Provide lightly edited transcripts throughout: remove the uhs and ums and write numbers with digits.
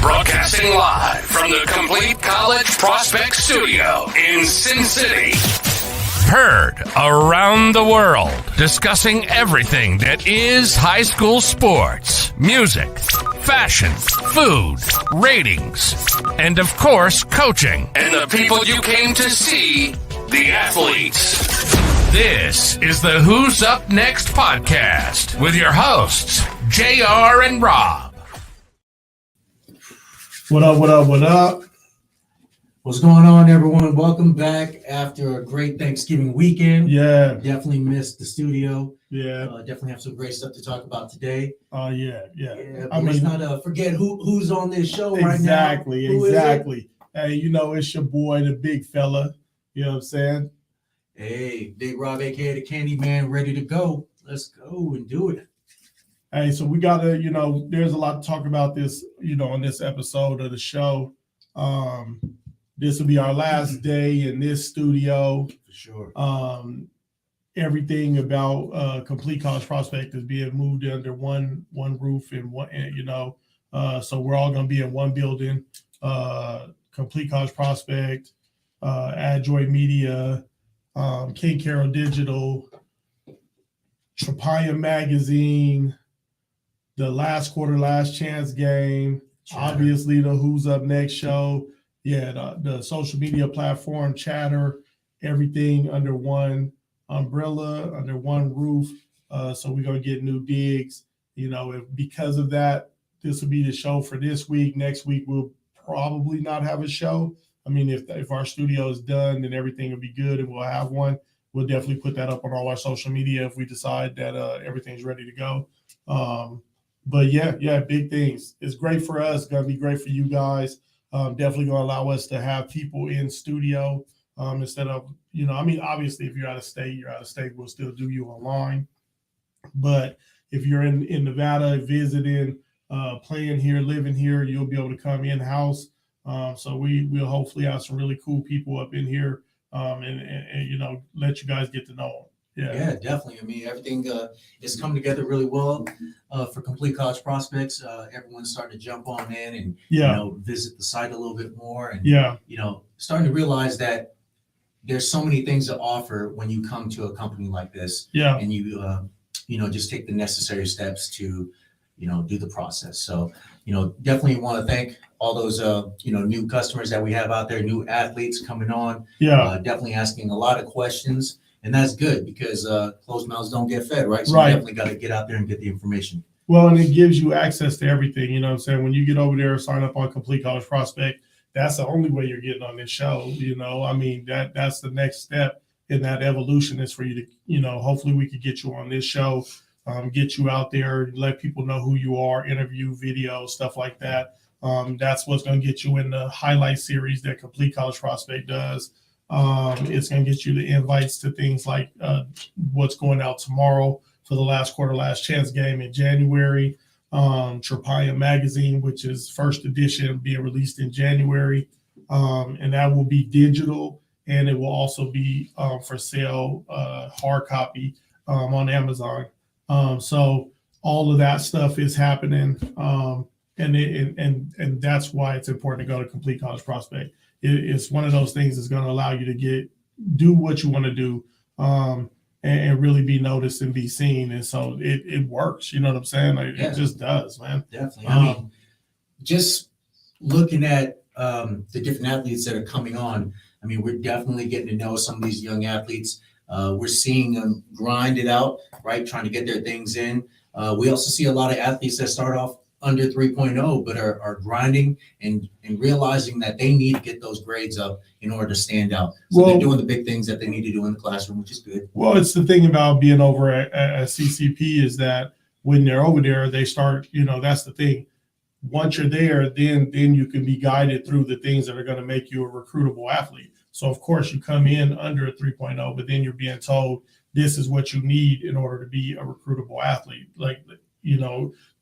Broadcasting live from the Complete College Prospect Studio in Sin City. Heard around the world, discussing everything that is high school sports, music, fashion, food, ratings, and of course, coaching. And the people you came to see, the athletes. This is the Who's Up Next podcast with your hosts, JR and Rob. What up, what up, what up? What's going on, everyone? Welcome back after a great Thanksgiving weekend. Yeah. Definitely missed the studio. Yeah. Definitely have some great stuff to talk about today. Yeah. But let's not forget who's on this show right now. Exactly. Hey, you know, it's your boy, the big fella. You know what I'm saying? Hey, Big Rob, aka the Candy Man, ready to go. Let's go and do it. Hey, so we got to, there's a lot to talk about this, on this episode of the show. This will be our last day in this studio. For sure. Everything about Complete College Prospect is being moved under one roof and so we're all going to be in one building. Complete College Prospect, Adjoy Media, King Carroll Digital, Tropia Magazine, the Last Quarter, Last Chance game, obviously the Who's Up Next show. Yeah, the social media platform, Chatter, everything under one umbrella, under one roof. So we're going to get new digs. Because of that, this will be the show for this week. Next week, we'll probably not have a show. I mean, if our studio is done, then everything will be good and we'll have one. We'll definitely put that up on all our social media if we decide that everything's ready to go. But yeah, big things. It's great for us. It's going to be great for you guys. Definitely going to allow us to have people in studio instead of, obviously if you're out of state, we'll still do you online. But if you're in Nevada, visiting, playing here, living here, you'll be able to come in-house. So we'll hopefully have some really cool people up in here and let you guys get to know them. Yeah, definitely. I mean, everything is coming together really well for Complete College Prospects. Everyone's starting to jump on in and visit the site a little bit more, and starting to realize that there's so many things to offer when you come to a company like this. Yeah, and you just take the necessary steps to do the process. So definitely want to thank all those new customers that we have out there, new athletes coming on. Yeah, definitely asking a lot of questions. And that's good because closed mouths don't get fed, right? So right. You definitely got to get out there and get the information. Well, and it gives you access to everything. You know what I'm saying? When you get over there, sign up on Complete College Prospect, that's the only way you're getting on this show. I mean, that's the next step in that evolution is for you to, hopefully we could get you on this show, get you out there, let people know who you are, interview, video, stuff like that. That's what's going to get you in the highlight series that Complete College Prospect does. It's going to get you the invites to things like what's going out tomorrow for the Last Quarter, Last Chance game in January. Tropia Magazine, which is first edition, being released in January. And that will be digital, and it will also be for sale, hard copy on Amazon. So all of that stuff is happening. And that's why it's important to go to Complete College Prospect. It's one of those things that's going to allow you to do what you want to do and really be noticed and be seen. And so it works. You know what I'm saying? It just does, man. Definitely. I mean, just looking at the different athletes that are coming on, I mean, we're definitely getting to know some of these young athletes. We're seeing them grind it out, right? Trying to get their things in. We also see a lot of athletes that start off under 3.0, but are grinding and realizing that they need to get those grades up in order to stand out. So they're doing the big things that they need to do in the classroom, which is good. Well, it's the thing about being over at CCP is that when they're over there, they start, that's the thing. Once you're there, then you can be guided through the things that are going to make you a recruitable athlete. So, of course, you come in under a 3.0, but then you're being told this is what you need in order to be a recruitable athlete. Like,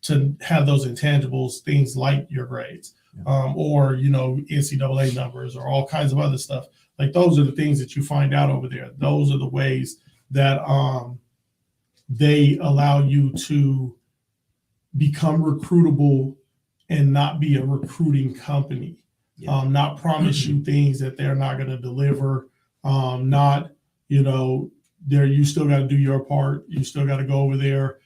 to have those intangibles, things like your grades, or, NCAA numbers or all kinds of other stuff. Like those are the things that you find out over there. Those are the ways that they allow you to become recruitable and not be a recruiting company. Not promise you things that they're not going to deliver. Not, there, you still got to do your part. You still got to go over there,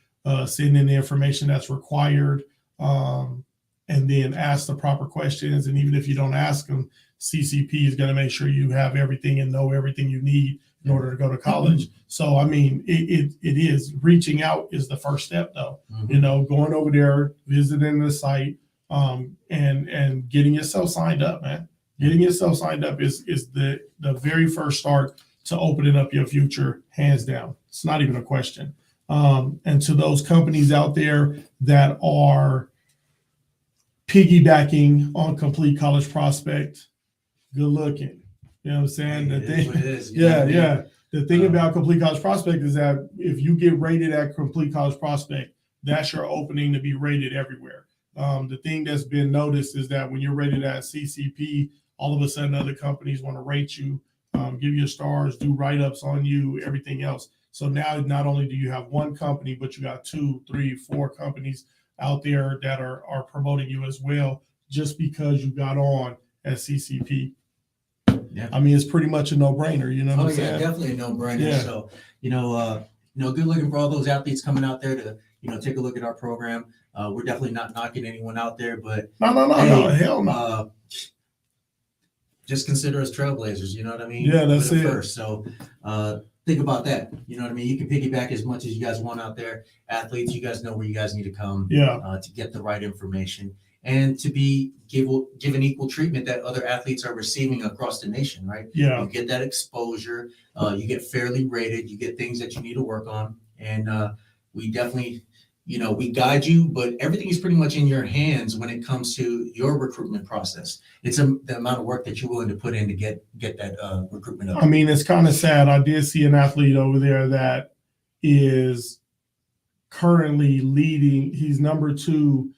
send in the information that's required, and then ask the proper questions. And even if you don't ask them, CCP is going to make sure you have everything and know everything you need in order to go to college. So, I mean, it is reaching out is the first step, though. Going over there, visiting the site, and getting yourself signed up, man. Getting yourself signed up is the very first start to opening up your future, hands down. It's not even a question. And to those companies out there that are piggybacking on Complete College Prospect, good looking. You know what I'm saying? The thing, the thing about Complete College Prospect is that if you get rated at Complete College Prospect, that's your opening to be rated everywhere. The thing that's been noticed is that when you're rated at CCP, all of a sudden other companies want to rate you, give you stars, do write-ups on you, everything else. So now not only do you have one company, but you got 2, 3, 4 companies out there that are promoting you as well, just because you got on at CCP. Yeah. I mean, it's pretty much a no-brainer. You know what I'm saying? Definitely a no-brainer. Yeah. So, good looking for all those athletes coming out there to, take a look at our program. We're definitely not knocking anyone out there, but no, hell no. Just consider us trailblazers. You know what I mean? Yeah, that's it. First. So, think about that. You know what I mean? You can piggyback as much as you guys want out there. Athletes, you guys know where you guys need to come. To get the right information and to be given equal treatment that other athletes are receiving across the nation, right? Yeah. You get that exposure, you get fairly rated, you get things that you need to work on. And we definitely, we guide you, but everything is pretty much in your hands when it comes to your recruitment process. It's the amount of work that you're willing to put in to get that recruitment up. I mean, it's kind of sad. I did see an athlete over there that is currently leading. He's number 2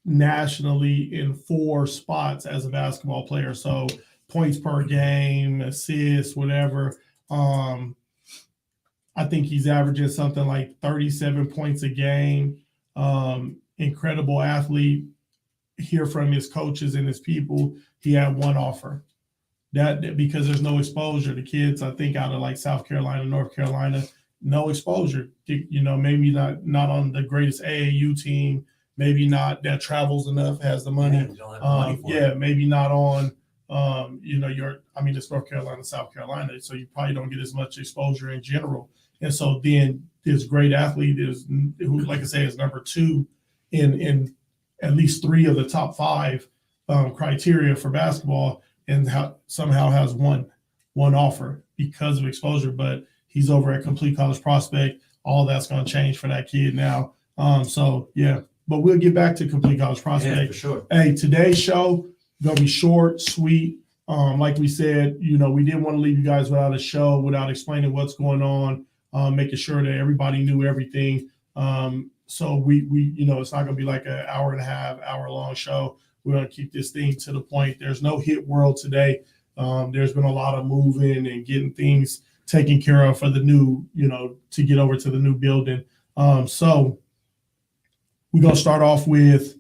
nationally in 4 spots as a basketball player. So points per game, assists, whatever. I think he's averaging something like 37 points a game. Incredible athlete. Hear from his coaches and his people. He had one offer. That because there's no exposure. The kids, I think, out of like South Carolina, North Carolina, no exposure. Maybe not on the greatest AAU team. Maybe not that travels enough, has the money. Yeah, don't have the money for it. Maybe not on, it's North Carolina, South Carolina, so you probably don't get as much exposure in general. And so then this great athlete who, like I say, is number 2 in at least 3 of the top 5 criteria for basketball, and somehow has one offer because of exposure. But he's over at Complete College Prospect. All that's going to change for that kid now. But we'll get back to Complete College Prospect. Yeah, for sure. Hey, today's show gonna be short, sweet. Like we said, we didn't want to leave you guys without a show, without explaining what's going on, making sure that everybody knew everything. So we it's not gonna be like an hour and a half, hour-long show. We're gonna keep this thing to the point. There's no hit world today. There's been a lot of moving and getting things taken care of for the new, to get over to the new building. So we're going to start off with,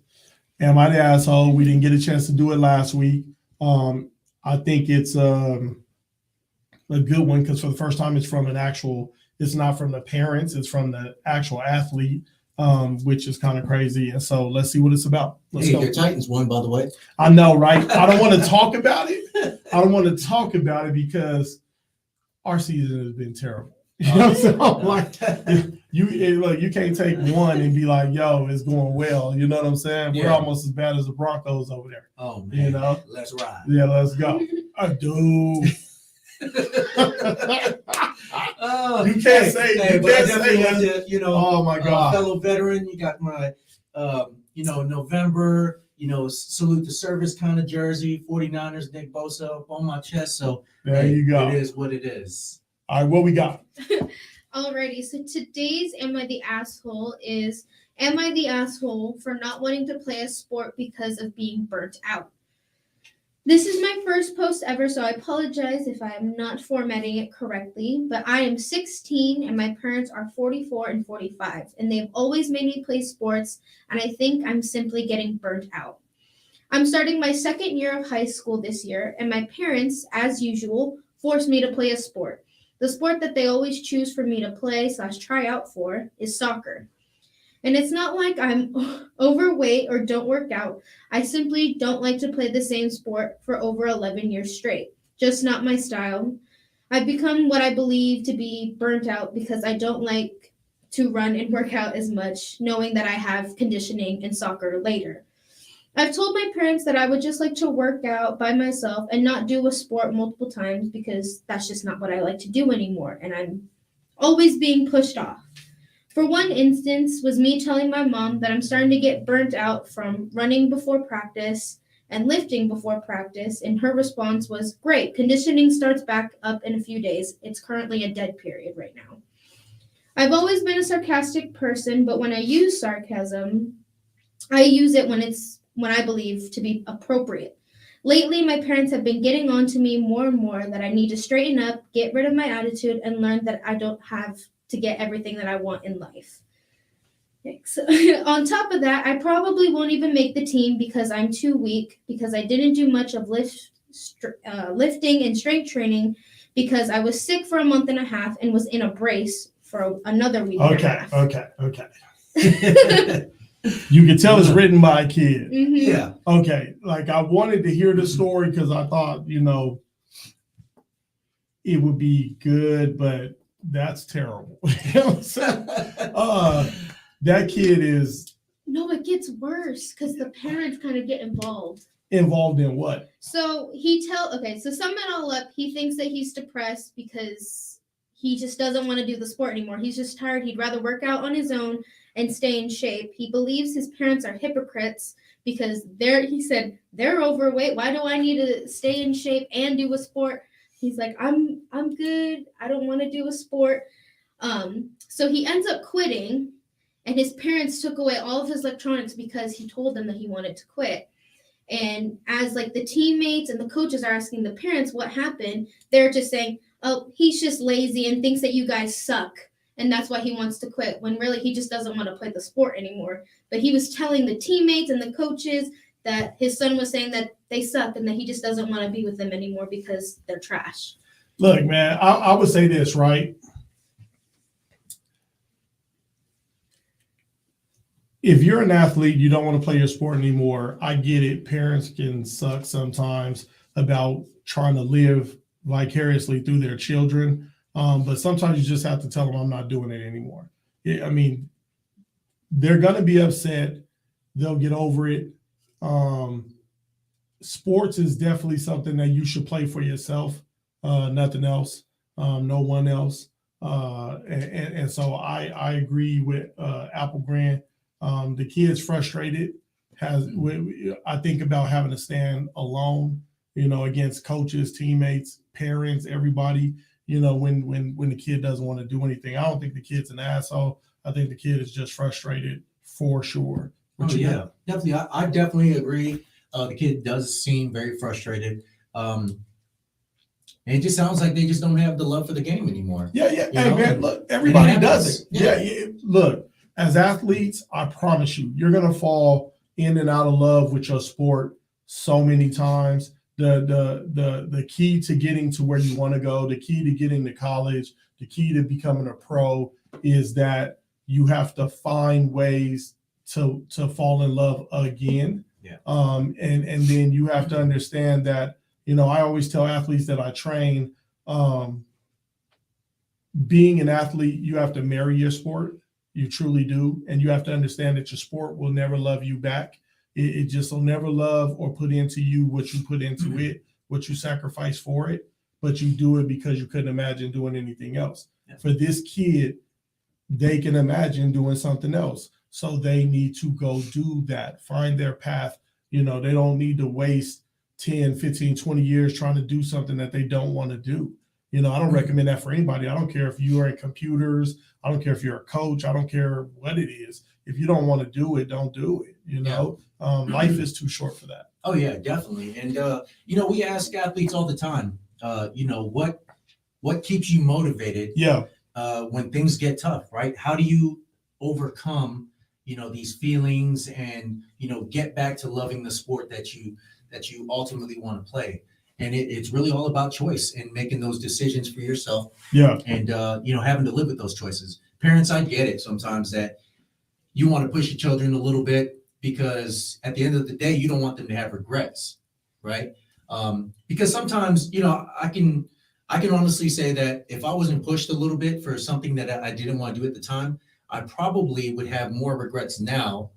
am I the asshole? We didn't get a chance to do it last week. I think it's a good one because for the first time it's not from the parents, it's from the actual athlete, which is kind of crazy. And so let's see what it's about. Let's go. Your Titans won, by the way. I know, right? I don't want to talk about it. I don't want to talk about it because our season has been terrible. You know what I'm saying? You can't take one and be like, yo, it's going well. You know what I'm saying? Yeah. We're almost as bad as the Broncos over there. Oh, man. Let's ride. Yeah, let's go. I do. You can't say it. Oh my God. Fellow veteran, you got my, November, salute the service kind of jersey, 49ers, Nick Bosa up on my chest. So there you go. It is what it is. All right, what we got? Alrighty, so today's Am I the Asshole is, am I the asshole for not wanting to play a sport because of being burnt out? This is my first post ever, so I apologize if I am not formatting it correctly, but I am 16 and my parents are 44 and 45, and they've always made me play sports, and I think I'm simply getting burnt out. I'm starting my second year of high school this year, and my parents, as usual, forced me to play a sport. The sport that they always choose for me to play/try out for is soccer. And it's not like I'm overweight or don't work out. I simply don't like to play the same sport for over 11 years straight. Just not my style. I've become what I believe to be burnt out because I don't like to run and work out as much, knowing that I have conditioning and soccer later. I've told my parents that I would just like to work out by myself and not do a sport multiple times because that's just not what I like to do anymore, and I'm always being pushed off. For one instance was me telling my mom that I'm starting to get burnt out from running before practice and lifting before practice, and her response was, "Great, conditioning starts back up in a few days. It's currently a dead period right now." I've always been a sarcastic person, but when I use sarcasm, I use it when I believe to be appropriate. Lately, my parents have been getting on to me more and more that I need to straighten up, get rid of my attitude, and learn that I don't have to get everything that I want in life. Thanks. On top of that, I probably won't even make the team because I'm too weak, because I didn't do much of lifting and strength training because I was sick for a month and a half and was in a brace for another week and a half. Okay. You can tell it's written by a kid. Mhm. Yeah. Okay, like I wanted to hear the story because I thought, it would be good, but that's terrible. You know what I'm saying? That kid is No, it gets worse because the parents kind of get involved. involved in what? So so sum it all up, he thinks that he's depressed because he just doesn't want to do the sport anymore. He's just tired. He'd rather work out on his own and stay in shape. He believes his parents are hypocrites because he said, they're overweight. Why do I need to stay in shape and do a sport? He's like, I'm good. I don't want to do a sport. So he ends up quitting, and his parents took away all of his electronics because he told them that he wanted to quit. And as like the teammates and the coaches are asking the parents what happened, they're just saying, "Oh, he's just lazy and thinks that you guys suck. And that's why he wants to quit," when really he just doesn't want to play the sport anymore. But he was telling the teammates and the coaches that his son was saying that they suck and that he just doesn't want to be with them anymore because they're trash. Look, man, I would say this, right? If you're an athlete, you don't want to play your sport anymore. I get it. Parents can suck sometimes about trying to live vicariously through their children. But sometimes you just have to tell them, I'm not doing it anymore. I mean, they're going to be upset. They'll get over it. Sports is definitely something that you should play for yourself, nothing else, no one else. And so I agree with Apple Grant. The kid's frustrated. I think about having to stand alone, against coaches, teammates, parents, everybody. When the kid doesn't want to do anything. I don't think the kid's an asshole. I think the kid is just frustrated for sure. Yeah, definitely. I definitely agree. The kid does seem very frustrated. And it just sounds like they just don't have the love for the game anymore. Yeah. Hey, man, look, everybody does it. Yeah. Look, as athletes, I promise you're going to fall in and out of love with your sport so many times. The key to getting to where you want to go, the key to getting to college, the key to becoming a pro is that you have to find ways to fall in love again. Yeah. And then you have to understand that, I always tell athletes that I train, being an athlete, you have to marry your sport. You truly do. And you have to understand that your sport will never love you back. It just will never love or put into you what you put into it, what you sacrifice for it, but you do it because you couldn't imagine doing anything else. Yeah. For this kid, they can imagine doing something else. So they need to go do that, find their path. They don't need to waste 10, 15, 20 years trying to do something that they don't want to do. I don't recommend that for anybody. I don't care if you are in computers. I don't care if you're a coach. I don't care what it is. If you don't want to do it, don't do it. Life is too short for that. Oh yeah, definitely. And we ask athletes all the time, what keeps you motivated? Yeah. When things get tough, right? How do you overcome these feelings and, get back to loving the sport that you ultimately want to play. And it's really all about choice and making those decisions for yourself. Yeah. And, having to live with those choices. Parents, I get it sometimes that you want to push your children a little bit because at the end of the day, you don't want them to have regrets, right? Because sometimes, I can honestly say that if I wasn't pushed a little bit for something that I didn't want to do at the time, I probably would have more regrets now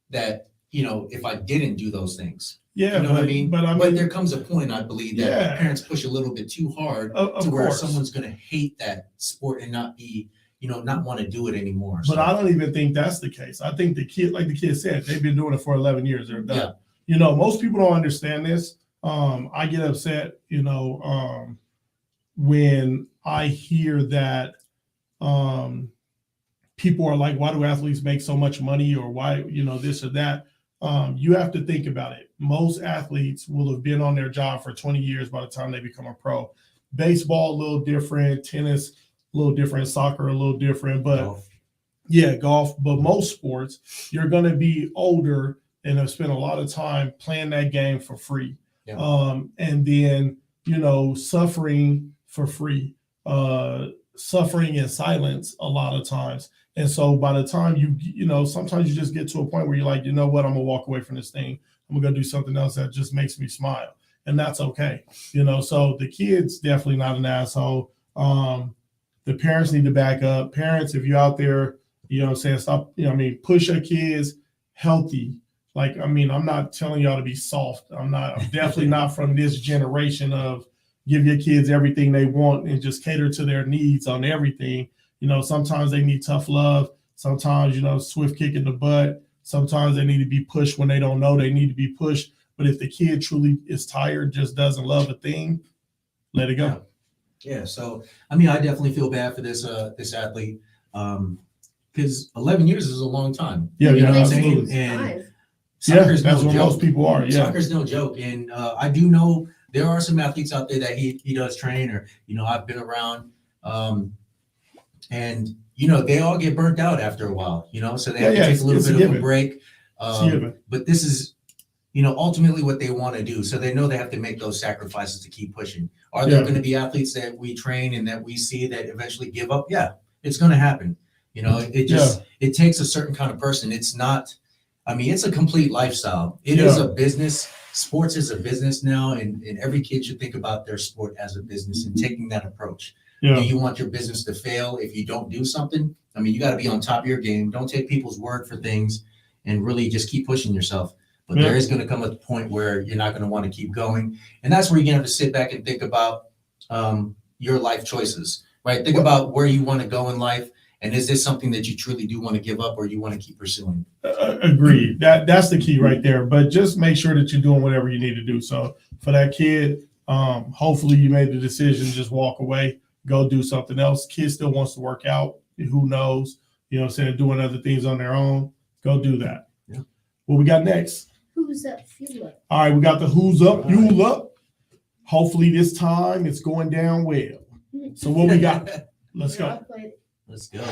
that, if I didn't do those things. Yeah. You know what I mean? But there comes a point, I believe, that parents push a little bit too hard to where someone's going to hate that sport and not be, not want to do it anymore. But I don't even think that's the case. I think the kid said, they've been doing it for 11 years. They're done. Yeah. Most people don't understand this. I get upset, when I hear that people are like, why do athletes make so much money, or why, this or that? You have to think about it. Most athletes will have been on their job for 20 years by the time they become a pro. Baseball, a little different. Tennis, a little different. Soccer, a little different. But golf. But most sports, you're going to be older and have spent a lot of time playing that game for free. Yeah. And then, suffering for free, suffering in silence a lot of times. And so by the time sometimes you just get to a point where you're like, you know what, I'm gonna walk away from this thing. I'm gonna go do something else that just makes me smile. And that's okay. So the kid's definitely not an asshole. The parents need to back up. Parents, if you're out there, stop, push your kids healthy. I'm not telling y'all to be soft. I'm definitely not from this generation of give your kids everything they want and just cater to their needs on everything. Sometimes they need tough love. Sometimes, swift kick in the butt. Sometimes they need to be pushed when they don't know they need to be pushed. But if the kid truly is tired, just doesn't love a thing, let it go. Yeah. So, I definitely feel bad for this athlete because 11 years is a long time. Yeah, you know what I'm absolutely. saying? And that's what most people are. Yeah. Soccer's no joke. And I do know there are some athletes out there that he does train or, I've been around. And, they all get burnt out after a while, so they have to take a little bit of a break. But this is, ultimately what they want to do. So they know they have to make those sacrifices to keep pushing. Are there going to be athletes that we train and that we see that eventually give up? Yeah, it's going to happen. It takes a certain kind of person. It's not, it's a complete lifestyle. It is a business. Sports is a business now, and every kid should think about their sport as a business and taking that approach. Yeah. Do you want your business to fail if you don't do something? You got to be on top of your game. Don't take people's word for things and really just keep pushing yourself. But there is going to come a point where you're not going to want to keep going. And that's where you're going to have to sit back and think about your life choices, right? Think about where you want to go in life. And is this something that you truly do want to give up or you want to keep pursuing? Agreed. That's the key right there. But just make sure that you're doing whatever you need to do. So for that kid, hopefully you made the decision, just walk away, go do something else. Kid still wants to work out. Who knows? Doing other things on their own. Go do that. Yeah. What we got next? Who's up? Fuel up. All right, we got the who's up, fuel up. Hopefully this time it's going down well. So what we got? Let's go. Let's go.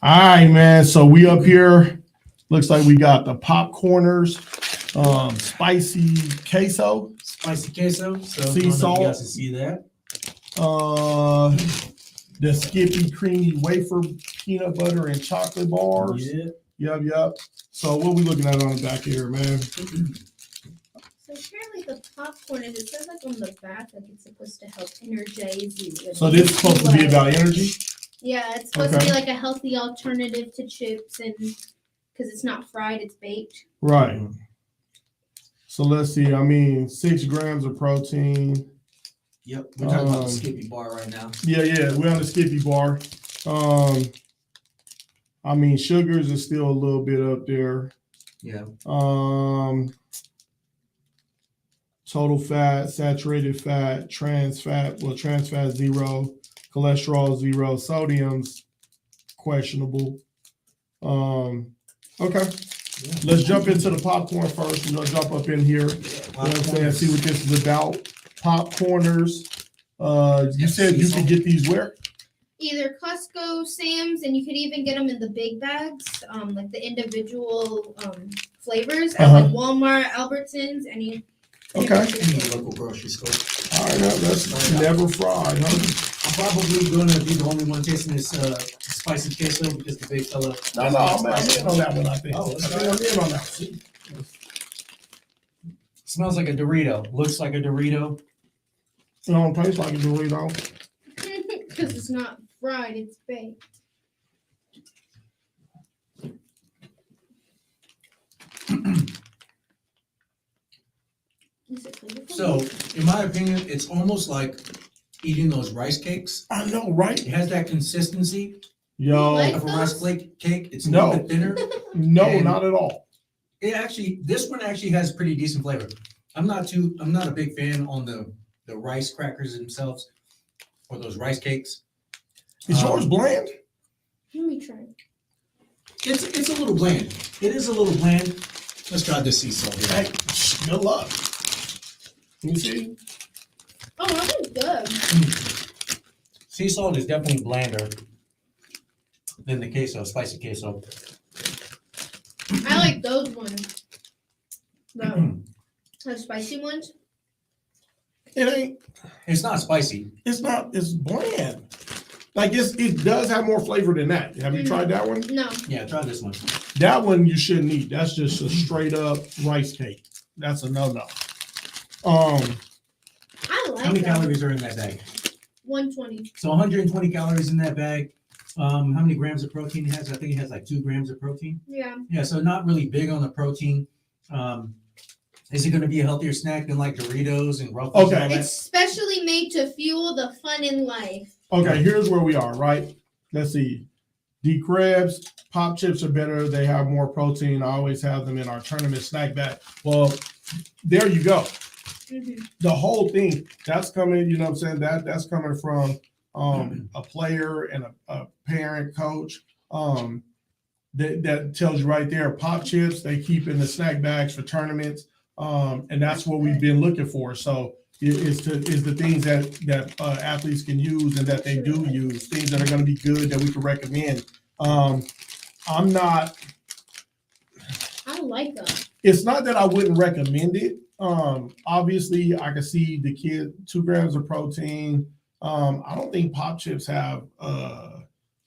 All right, man. So we up here. Looks like we got the popcorners, spicy queso. Spicy queso. So sea salt. You guys can see that. The Skippy creamy wafer peanut butter and chocolate bars. Yeah. Yep. So what we looking at on the back here, man? So apparently the popcorn, it says like on the back, like it's supposed to help energize you. So this is supposed to be about energy? Yeah, it's supposed to Okay. be like a healthy alternative to chips, and because it's not fried, it's baked. Right. So let's see. I mean, 6 grams of protein. Yep, we're talking about Um, the Skippy bar right now. Yeah, we're on the Skippy bar. I mean, sugars is still a little bit up there. Yeah. Total fat, saturated fat, trans fat. Well, trans fat 0, cholesterol 0, sodium's questionable. Okay. Yeah. Let's jump into the popcorn first. We're gonna jump up in here. You know what I'm saying? See what this is about. Popcorners. You said you could get these where? Either Costco, Sam's, and you could even get them in the big bags, like the individual flavors at like Walmart, Albertsons, any. Okay. Any local grocery store. All right, that's never fried, huh? I'm probably gonna be the only one tasting this spicy queso because the big fella. No, I'm in on that one, I think. Oh, I think I'm in on that one. Smells like a Dorito. Looks like a Dorito. It don't taste like a Dorito. Because it's not fried, it's baked. Is it flavorful? So, in my opinion, it's almost like eating those rice cakes. I know, right? It has that consistency Yo, Like of a rice cake. It's a No. little bit thinner. no, And- not at all. This one actually has pretty decent flavor. I'm not a big fan on the rice crackers themselves or those rice cakes. Is yours bland? Let me try. It's a little bland. It is a little bland. Let's try this sea salt here. Hey, good luck. Let me see. Oh, that one's good. Sea salt is definitely blander than the queso, spicy queso. I like those ones. The spicy ones. It ain't. It's not spicy. It's not. It's bland. Like it does have more flavor than that. Have you tried that one? No. Yeah, try this one. That one you shouldn't eat. That's just a straight up rice cake. That's a no. I How like many that. calories are in that bag? 120. So 120 calories in that bag. How many grams of protein it has? I think it has like 2 grams of protein. Yeah. Yeah, so not really big on the protein. Is it going to be a healthier snack than like Doritos and Ruffles? Okay. And all that? It's specially made to fuel the fun in life. Okay, here's where we are, right? Let's see. D Krebs, pop chips are better. They have more protein. I always have them in our tournament snack bag. Well, there you go. Mm-hmm. The whole thing, that's coming, you know what I'm saying? That's coming from a player and a parent, coach. That tells you right there, pop chips, they keep in the snack bags for tournaments. And that's what we've been looking for. So is the things that athletes can use and that they do use, things that are going to be good that we can recommend. I like them. It's not that I wouldn't recommend it. Obviously, I can see the kid 2 grams of protein. I don't think pop chips have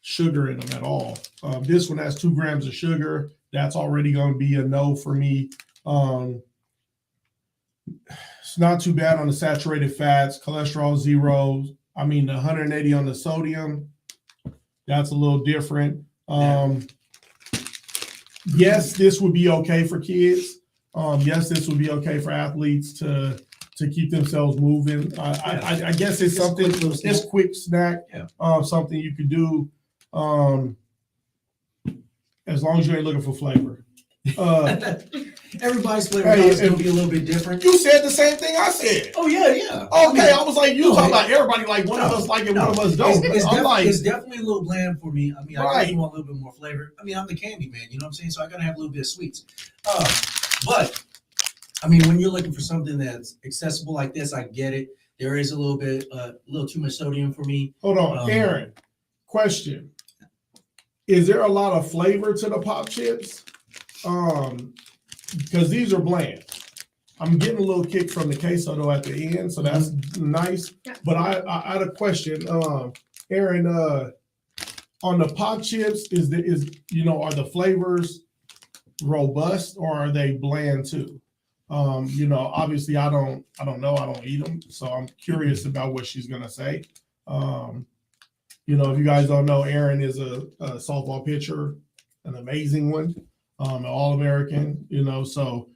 sugar in them at all. This one has 2 grams of sugar. That's already going to be a no for me. It's not too bad on the saturated fats, cholesterol 0. I mean, the 180 on the sodium, that's a little different. Yes, this would be okay for kids. Yes, this would be okay for athletes to keep themselves moving. I guess it's something. It's quick snack. Yeah. Something you could do. As long as you ain't looking for flavor. Everybody's flavor is going to be a little bit different. You said the same thing I said. Oh yeah. Okay, I was like, you talking about everybody like one of us like it, one of us don't. It's definitely a little bland for me. I mean, I Right. want a little bit more flavor. I mean, I'm the candy man, you know what I'm saying? So I gotta have a little bit of sweets. But I mean, when you're looking for something that's accessible like this, I get it. There is a little too much sodium for me. Hold on, Aaron. Question: is there a lot of flavor to the pop chips? Because these are bland. I'm getting a little kick from the queso though at the end, so that's nice. But I had a question, Aaron. On the pop chips, are the flavors robust or are they bland too? Obviously I don't know. I don't eat them, so I'm curious about what she's gonna say. You know, if you guys don't know, Erin is a softball pitcher, an amazing one, an All-American, you know, so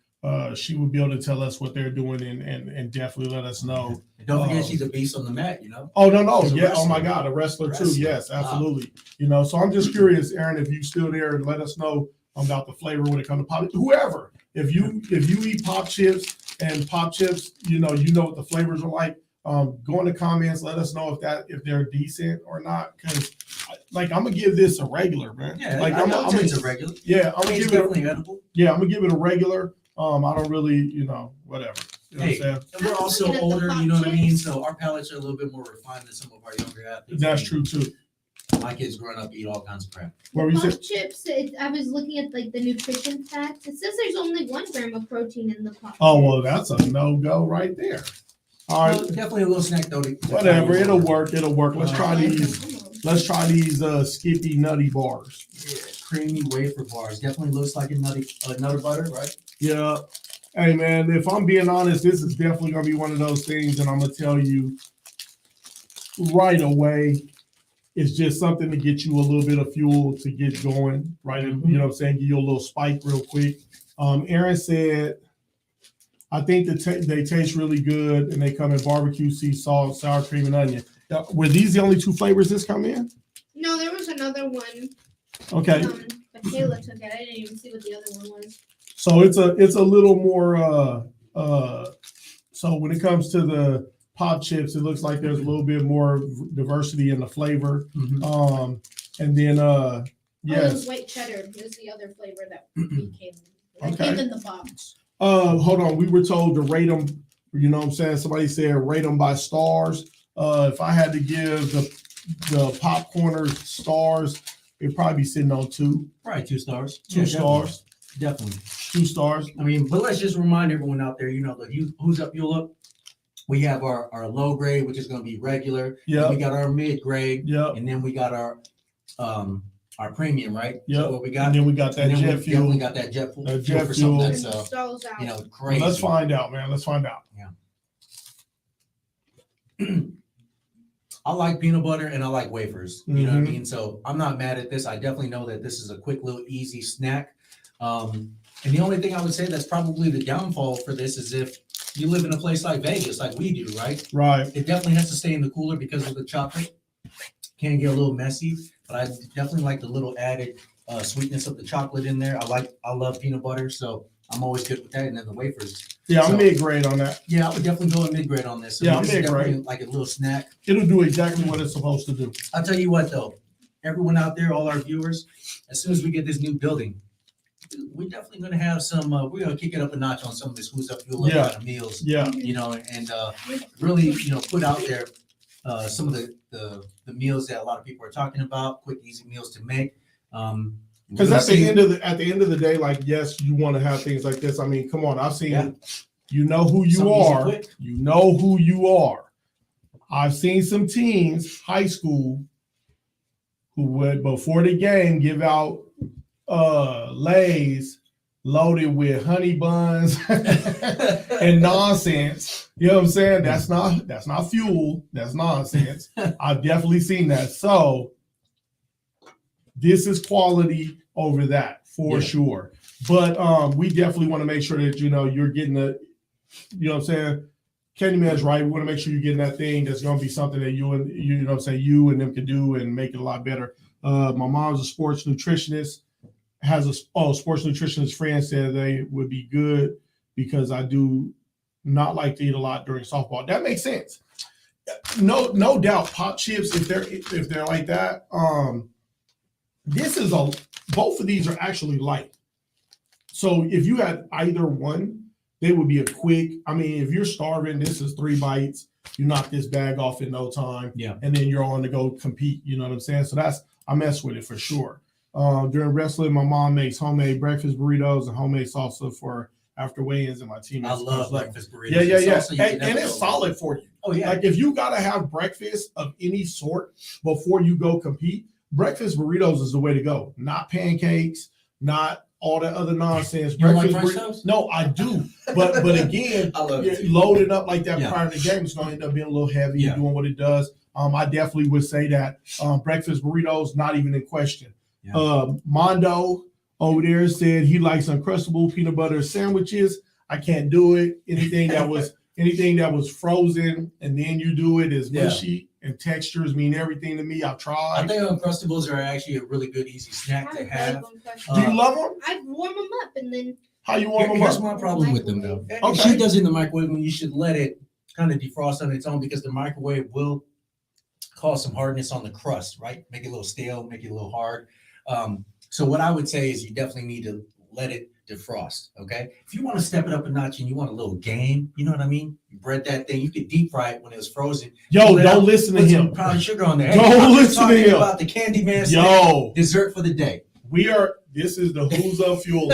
she would be able to tell us what they're doing and definitely let us know. And don't forget, she's a beast on the mat, you know? Oh, no. She's a Yeah. Oh, my wrestler. God. A wrestler, too. Wrestler. Yes, Wow. absolutely. You know, so I'm just curious, Erin, if you still there, and let us know about the flavor when it comes to pop. Whoever, if you eat pop chips and pop chips, you know what the flavors are like. Go in the comments. Let us know if they're decent or not. Because like I'm gonna give this a regular, man. Yeah, like I I'm know gonna it's a regular. yeah, I'm gonna It's give it. definitely edible. Yeah, I'm gonna give it a regular. I don't really, you know, whatever. You know Hey, what I'm saying? and we're also Looking at the older, pop you know what I mean? chips. So our palates are a little bit more refined than some of our younger athletes. That's true too. My kids growing up eat all kinds of crap. What were you saying? Pop chips, I was looking at like the nutrition facts. It says there's only 1 gram of protein in the pop. Oh chip. well, that's a no-go right there. All right, Well, definitely a little snack though. whatever. It'll work. It'll work. Let's try I like these. them almost. Let's try these Skippy Nutty bars. Yeah, creamy wafer bars. Definitely looks like a nutter butter, right? Yeah. Hey man, if I'm being honest, this is definitely gonna be one of those things, and I'm gonna tell you right away. It's just something to get you a little bit of fuel to get going, right? You know what I'm saying? Give you a little spike real quick. Erin said, I think they taste really good, and they come in barbecue, sea salt, sour cream, and onion. Were these the only 2 flavors this come in? No, there was another one. Okay. But Kayla took it. I didn't even see what the other one was. So it's a little more so when it comes to the pop chips, it looks like there's a little bit more diversity in the flavor. And then Oh, it yes. was white cheddar. Is the other flavor that came Okay. in the box. Hold on, we were told to rate them, you know what I'm saying? Somebody said rate them by stars. If I had to give the popcorners stars, it'd probably be sitting on 2. Probably 2 stars. 2 stars. Definitely. 2 stars. I mean, but let's just remind everyone out there, you know, who's up, you look. We have our low grade, which is going to be regular. Yeah. We got our mid grade, Yep. and then we got our premium, right? Yep. So what we And got, then we got that and then jet we fuel. definitely got that jet fuel, That fuel jet for something fuel. that's And stalls out. you know, crazy. Let's find out, man. Let's find out. I like peanut butter and I like wafers. You know what I Mhm. mean? So I'm not mad at this. I definitely know that this is a quick little easy snack. And the only thing I would say that's probably the downfall for this is if you live in a place like Vegas, like we do, right? Right. It definitely has to stay in the cooler because of the chocolate. Can get a little messy, but I definitely like the little added sweetness of the chocolate in there. I love peanut butter, so I'm always good with that. And then the wafers. Yeah, I'm So- mid-grade on that. Yeah, I would definitely go in mid-grade on this. Yeah, I'm this is mid-grade. definitely like a little snack. It'll do exactly what it's supposed to do. I'll tell you what though, everyone out there, all our viewers, as soon as we get this new building, we're definitely gonna have some, we're gonna kick it up a notch on some of this Who's Up Fuel Yeah. kind of meals, Yeah. you know, and really, you know, put out there some of the meals that a lot of people are talking about, quick, easy meals to make. Because at the end of the day, like, yes, you want to have things like this. I mean, come on, I've seen Yeah. you know who you Something easy, are. quick. You know who you are. I've seen some teams, high school, who would before the game give out Lays loaded with honey buns and nonsense. You know what I'm saying? That's not fuel. That's nonsense. I've definitely seen that. So this is quality over that for Yeah. sure. But we definitely want to make sure that you're getting you know what I'm saying? Candyman's right. We want to make sure you're getting that thing that's going to be something that you know what I'm saying, you and them can do and make it a lot better. My mom's a sports nutritionist. Has a sports nutritionist friend said they would be good because I do not like to eat a lot during softball. That makes sense. No doubt. Pop chips, if they're like that, both of these are actually light. So if you had either one, they would be a quick. I mean, if you're starving, this is 3 bites. You knock this bag off in no time, Yeah. and then you're on to go compete. You know what I'm saying? So I mess with it for sure. During wrestling, my mom makes homemade breakfast burritos and homemade salsa for after weigh-ins, and my teammates. I love breakfast burritos. Yeah. Salsa, you can And never it's go solid for you. Oh yeah. Like if you gotta have breakfast of any sort before you go compete, breakfast burritos is the way to go. Not pancakes, not all that other nonsense. You don't like Breakfast French toast? No, I do. But again, I love it. loaded up like that Yeah. prior to the game, it's gonna end up being a little heavy, Yeah. doing what it does. I definitely would say that breakfast burritos not even in question. Yeah. Mondo over there said he likes Uncrustable peanut butter sandwiches. I can't do it. Anything that was frozen and then you do it is mushy, and textures mean everything to me. I've tried. I think Uncrustables are actually a really good, easy snack to have. Do you love them? I warm them up and then. How you warm them Here's up? my problem with them, though. Okay. If she does it in the microwave, you should let it kind of defrost on its own, because the microwave will cause some hardness on the crust, right? Make it a little stale, make it a little hard. So what I would say is you definitely need to let it defrost, okay? If you want to step it up a notch and you want a little game, you know what I mean? You bread that thing, you could deep fry it when it was frozen. Yo, don't listen to Put him. some powdered sugar on there. Don't listen to him. About the Candyman Yo, dessert for the day. this is the Who's Up Fuel.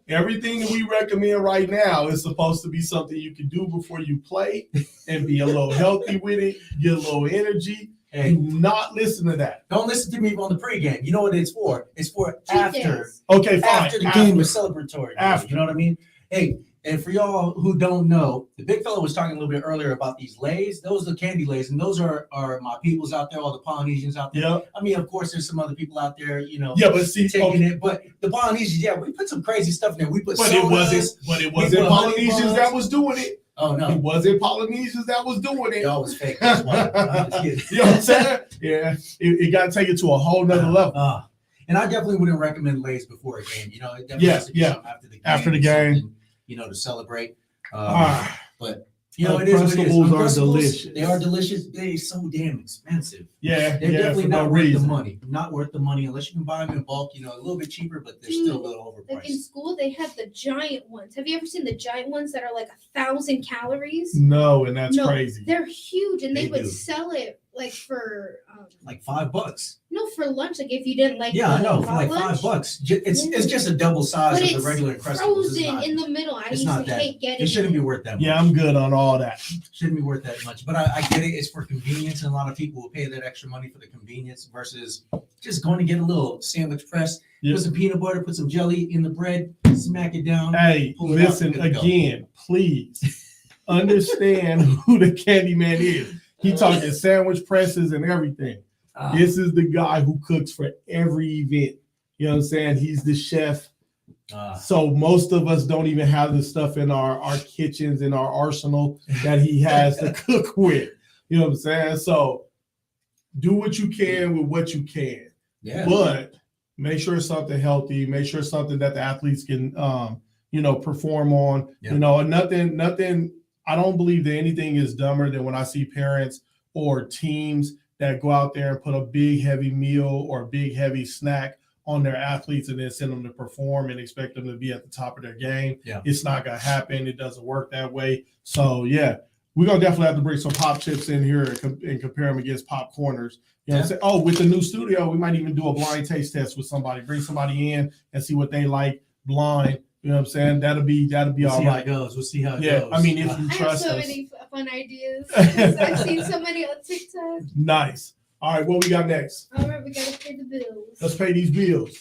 Everything that we recommend right now is supposed to be something you can do before you play and be a little healthy with it, get a little energy. Hey, Do not listen to that. don't listen to me on the pregame. You know what it's for? It's for Cheat after. days. Okay, fine. After the game is celebratory. After. You know what I mean? Hey, and for y'all who don't know, the big fella was talking a little bit earlier about these Lays. Those are candy Lays, and those are my peoples out there, all the Polynesians out there. Yeah. I mean, of course, there's some other people out there, you know, Yeah, but see, taking it. But the Polynesians, yeah, we put some crazy stuff in there. We put but it sodas. wasn't put honey Polynesians buns. that was doing it. Oh It no, wasn't Polynesians that was doing it. y'all was fake. That's why. I'm just kidding. You know what I'm saying? Yeah, it got to take it to a whole nother level. And I definitely wouldn't recommend Lays before a game. You know, it definitely has to be something after the game. After the game. something, you know, to celebrate. Ah, But you know, it is what it is. Uncrustables are Uncrustables, delicious. They are delicious. They're so damn expensive. yeah, They're yeah, definitely for no not worth the reason. money. Not worth the money unless you can buy them in bulk. You know, a little bit cheaper, but they're still a little Like in overpriced. school, they have the giant ones. Have you ever seen the giant ones that are like 1,000 calories? No, and that's No, crazy. They're huge, and they They would do. sell it like for Like $5. for lunch. Like if you didn't like Yeah, I the know, for like hot lunch. $5. It's just a double size But of the it's regular Uncrustables. It's frozen not- in the middle. I it's used not to that- hate getting It shouldn't be worth that much. Yeah, I'm good on all that. Shouldn't be worth that much. But I get it. It's for convenience, and a lot of people will pay that extra money for the convenience versus just going to get a little sandwich press, Yeah. put some peanut butter, put some jelly in the bread, smack it down. Hey, Pull it out, listen good to go. again, please understand who the Candyman is. He talking sandwich presses and everything. Ah, This is the guy who cooks for every event. You know what I'm saying? He's the chef. So most of us don't even have the stuff in our kitchens, in our arsenal that he has to cook with. You know what I'm saying? So do what you can with what you can. yeah. But make sure it's something healthy. Make sure it's something that the athletes can, perform on. Yeah. You know, nothing. I don't believe that anything is dumber than when I see parents or teams that go out there and put a big heavy meal or a big heavy snack on their athletes and then send them to perform and expect them to be at the top of their game. Yeah. It's not gonna happen. It doesn't work that way. So yeah, we're gonna definitely have to bring some pop chips in here and compare them against pop corners. You know what I'm saying? Oh, with the new studio, we might even do a blind taste test with somebody. Bring somebody in and see what they like blind. You know what I'm saying? That'll be We'll all see how right. it goes. We'll see how it Yeah, goes. I mean, if you I have trust so us. many fun ideas. I've seen so many on TikTok. Nice. All right, what we got next? All right, we gotta pay the bills. Let's pay these bills.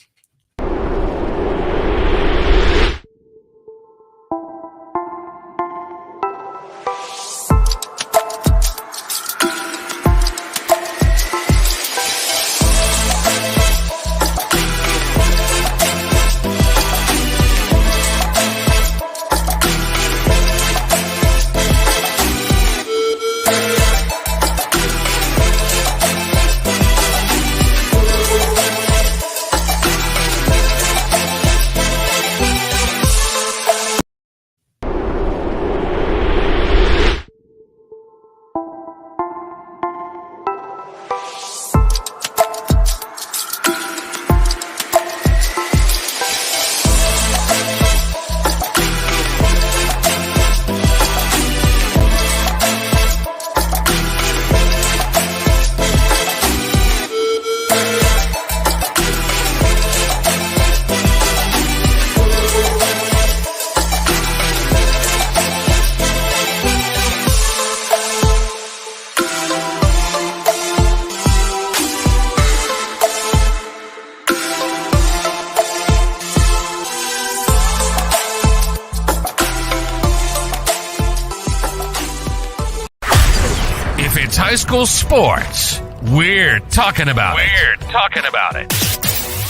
high school sports. We're talking about it.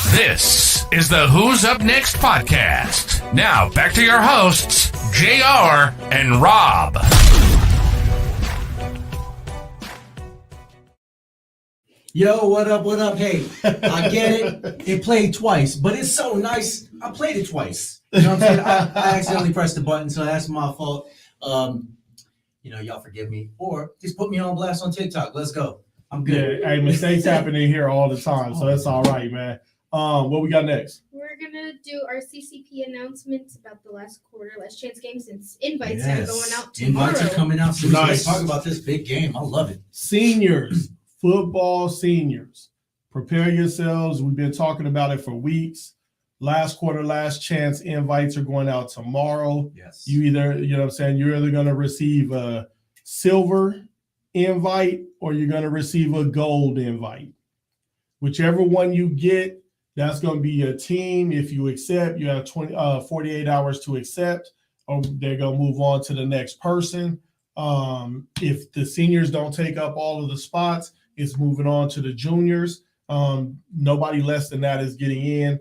This is the Who's Up Next podcast. Now, back to your hosts, JR and Rob. Yo, what up, what up? Hey, I get it. It played twice, but it's so nice. I played it twice. You know what I'm saying? I accidentally pressed the button, so that's my fault. Y'all forgive me. Or just put me on blast on TikTok. Let's go. I'm good. Yeah, hey, mistakes happen in here all the time, so that's all right, man. What we got next? We're gonna do our CCP announcements about the last chance game since invites are going out tomorrow. Invites are coming out soon. Nice. Let's talk about this big game. I love it. Seniors, football seniors, prepare yourselves. We've been talking about it for weeks. Last quarter, last chance invites are going out tomorrow. Yes. You're either going to receive a silver invite or you're going to receive a gold invite. Whichever one you get, that's going to be a team. If you accept, you have 48 hours to accept, or they're going to move on to the next person. If the seniors don't take up all of the spots, it's moving on to the juniors. Nobody less than that is getting in.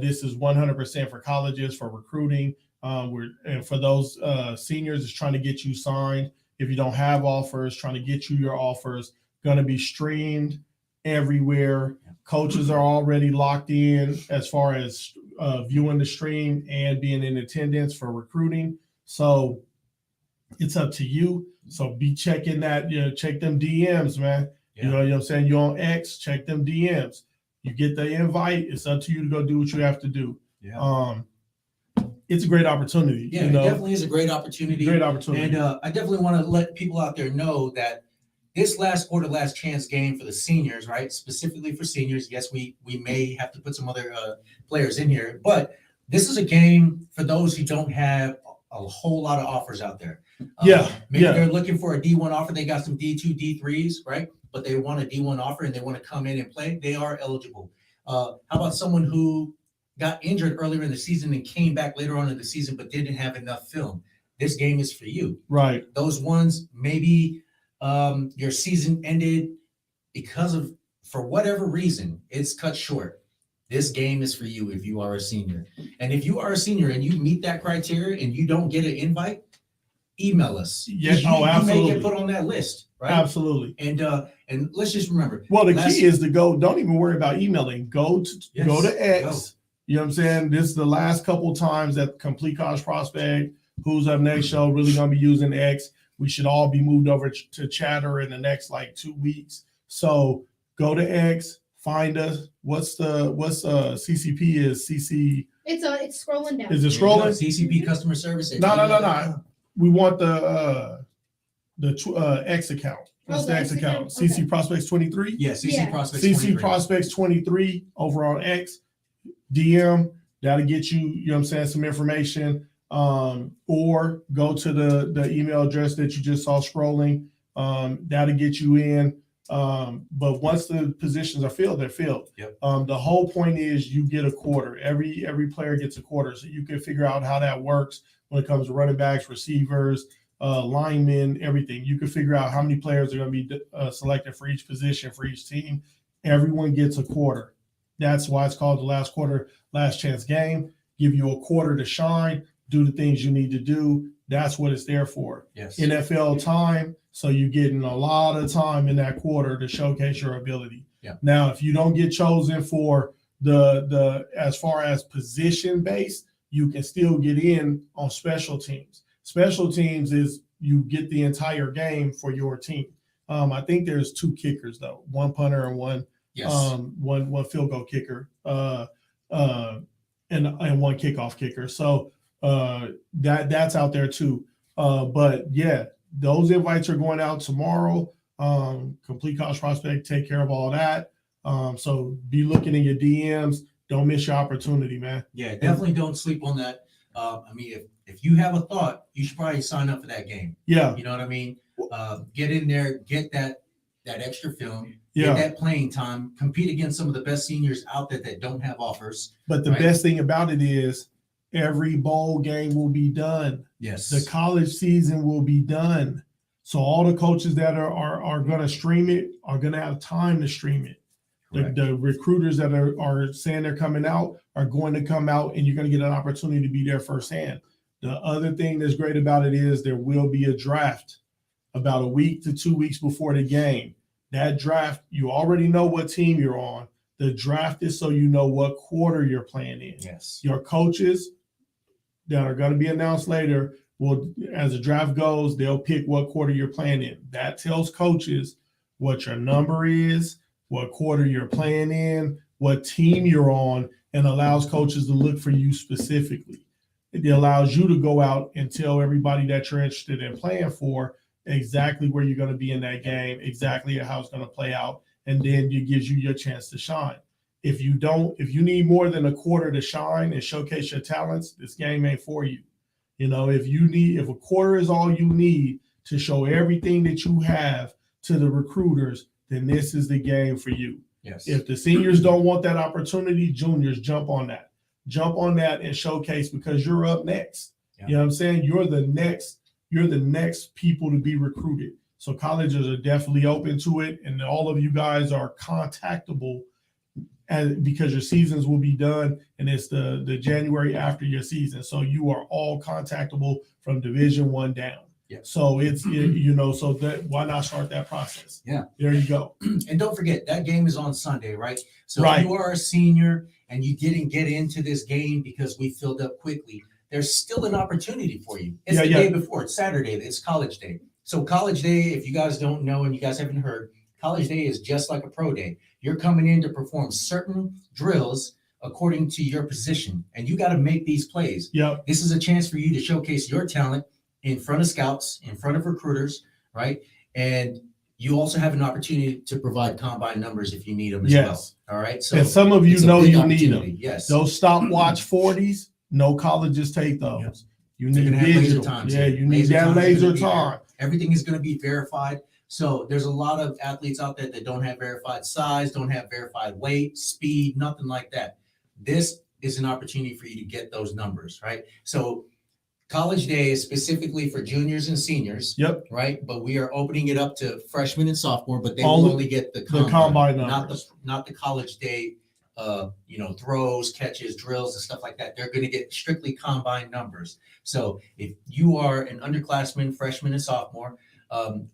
This is 100% for colleges, for recruiting. And for those seniors, it's trying to get you signed. If you don't have offers, trying to get you your offers. Going to be streamed everywhere. Coaches are already locked in as far as viewing the stream and being in attendance for recruiting. So it's up to you. So be checking that. Check them DMs, man. Yeah. You know what I'm saying? You're on X, check them DMs. You get the invite. It's up to you to go do what you have to do. Yeah. It's a great opportunity. Yeah, it definitely is a great opportunity. Great opportunity. And I definitely want to let people out there know that this last quarter, last chance game for the seniors, right? Specifically for seniors. Yes, we may have to put some other players in here, but this is a game for those who don't have a whole lot of offers out there. Maybe they're looking for a D1 offer. They got some D2, D3s, right? But they want a D1 offer and they want to come in and play. They are eligible. How about someone who got injured earlier in the season and came back later on in the season but didn't have enough film? This game is for you. Right. Those ones, maybe your season ended for whatever reason, it's cut short. This game is for you if you are a senior. And if you are a senior and you meet that criteria and you don't get an invite, email us. Yes. You Absolutely. may get put on that list, right? Absolutely. And let's just remember. Well, the key is to go. Don't even worry about emailing. Go to X. Go. You know what I'm saying? This is the last couple times that Complete College Prospect, Who's Up Next show, really going to be using X. We should all be moved over to Chatter in the next 2 weeks. So go to X, find us. What's CCP is CC? It's scrolling down. Is it scrolling? CCP customer service. No. We want the X account. What's the X account? Okay. CC Prospects 23. Yeah, CC Yeah. Prospects. CC 23. Prospects 23 over on X. DM. That'll get you. Some information. Or go to the email address that you just saw scrolling. That'll get you in. But once the positions are filled, they're filled. Yep. The whole point is you get a quarter. Every player gets a quarter, so you can figure out how that works when it comes to running backs, receivers, linemen, everything. You can figure out how many players are going to be selected for each position, for each team. Everyone gets a quarter. That's why it's called the last quarter, last chance game. Give you a quarter to shine, do the things you need to do. That's what it's there for. Yes. NFL time, so you're getting a lot of time in that quarter to showcase your ability. Yeah. Now, if you don't get chosen for the as far as position based, you can still get in on special teams. Special teams is you get the entire game for your team. I think there's 2 kickers though, one punter and one one field goal kicker, and one kickoff kicker. So that's out there too. But yeah, those invites are going out tomorrow. Complete College Prospect take care of all that. So be looking in your DMs. Don't miss your opportunity, man. Yeah, definitely don't sleep on that. If you have a thought, you should probably sign up for that game. Yeah. You know what I mean? Get in there, get that extra film, Yeah. get that playing time, compete against some of the best seniors out there that don't have offers. But the best thing about it is every bowl game will be done. Yes. The college season will be done. So all the coaches that are going to stream it are going to have time to stream it. The recruiters that are saying they're coming out are going to come out, and you're going to get an opportunity to be there firsthand. The other thing that's great about it is there will be a draft about a week to 2 weeks before the game. That draft, you already know what team you're on. The draft is so you know what quarter you're playing in. Yes. Your coaches that are going to be announced later will, as the draft goes, they'll pick what quarter you're playing in. That tells coaches what your number is, what quarter you're playing in, what team you're on, and allows coaches to look for you specifically. It allows you to go out and tell everybody that you're interested in playing for exactly where you're going to be in that game, exactly how it's going to play out, and then it gives you your chance to shine. If you need more than a quarter to shine and showcase your talents, this game ain't for you. You know, if a quarter is all you need to show everything that you have to the recruiters, then this is the game for you. Yes. If the seniors don't want that opportunity, juniors jump on that. Jump on that and showcase, because you're up next. Yeah. You know what I'm saying? You're the next people to be recruited. So colleges are definitely open to it, and all of you guys are contactable, and because your seasons will be done, and it's the January after your season. So you are all contactable from Division I down. Yeah. So so that why not start that process? Yeah. There you go. And don't forget, that game is on Sunday, right? So Right. if you are a senior and you didn't get into this game because we filled up quickly, there's still an opportunity for you. It's the day before. It's Saturday. It's College Day. So College Day, if you guys don't know and you guys haven't heard, College Day is just like a pro day. You're coming in to perform certain drills according to your position, and you got to make these plays. Yep. This is a chance for you to showcase your talent in front of scouts, in front of recruiters, right? And you also have an opportunity to provide combine numbers if you need them as Yes. well. All right. So And some of you it's a know big you need them. opportunity. Yes. Those stopwatch 40s, no colleges take those. Yep. You You're need gonna have laser digital. times. Yeah, you need that times are laser gonna be there. time. Everything is going to be verified. So there's a lot of athletes out there that don't have verified size, don't have verified weight, speed, nothing like that. This is an opportunity for you to get those numbers, right? So College Day is specifically for juniors and seniors, Yep. right? But we are opening it up to freshmen and sophomore, but they will only get the combine not numbers. the College Day throws, catches, drills, and stuff like that. They're going to get strictly combine numbers. So if you are an underclassman, freshman, and sophomore,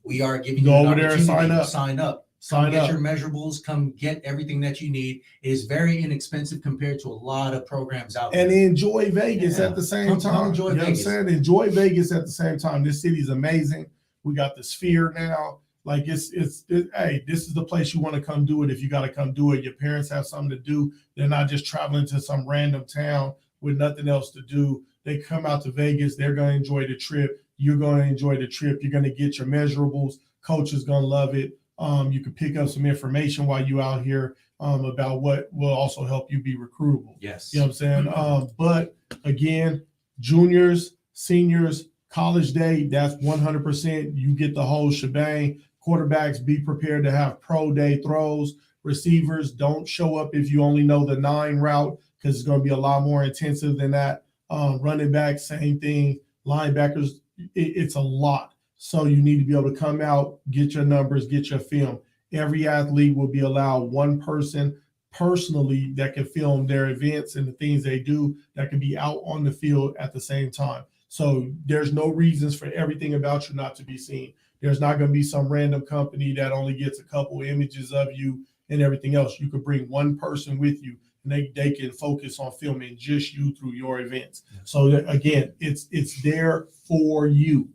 we are giving Go you an over there and opportunity sign to up. sign up. Sign Come get up. your measurables. Come get everything that you need. It is very inexpensive compared to a lot of programs out there. And enjoy Vegas Yeah. at the same Come time. enjoy You know Vegas. what I'm saying? Enjoy Vegas at the same time. This city's amazing. We got the Sphere now. Like hey, this is the place you want to come do it. If you got to come do it, your parents have something to do. They're not just traveling to some random town with nothing else to do. They come out to Vegas. They're going to enjoy the trip. You're going to enjoy the trip. You're going to get your measurables. Coach is going to love it. You can pick up some information while you out here about what will also help you be recruitable. Yes. You know what I'm saying? But again, juniors, seniors, College Day, that's 100%. You get the whole shebang. Quarterbacks, be prepared to have pro day throws. Receivers, don't show up if you only know the 9 route, because it's going to be a lot more intensive than that. Running back, same thing. Linebackers, it's a lot. So you need to be able to come out, get your numbers, get your film. Every athlete will be allowed one person personally that can film their events and the things they do that can be out on the field at the same time. So there's no reasons for everything about you not to be seen. There's not going to be some random company that only gets a couple images of you and everything else. You could bring one person with you, and they can focus on filming just you through your events. So that, again, it's there for you.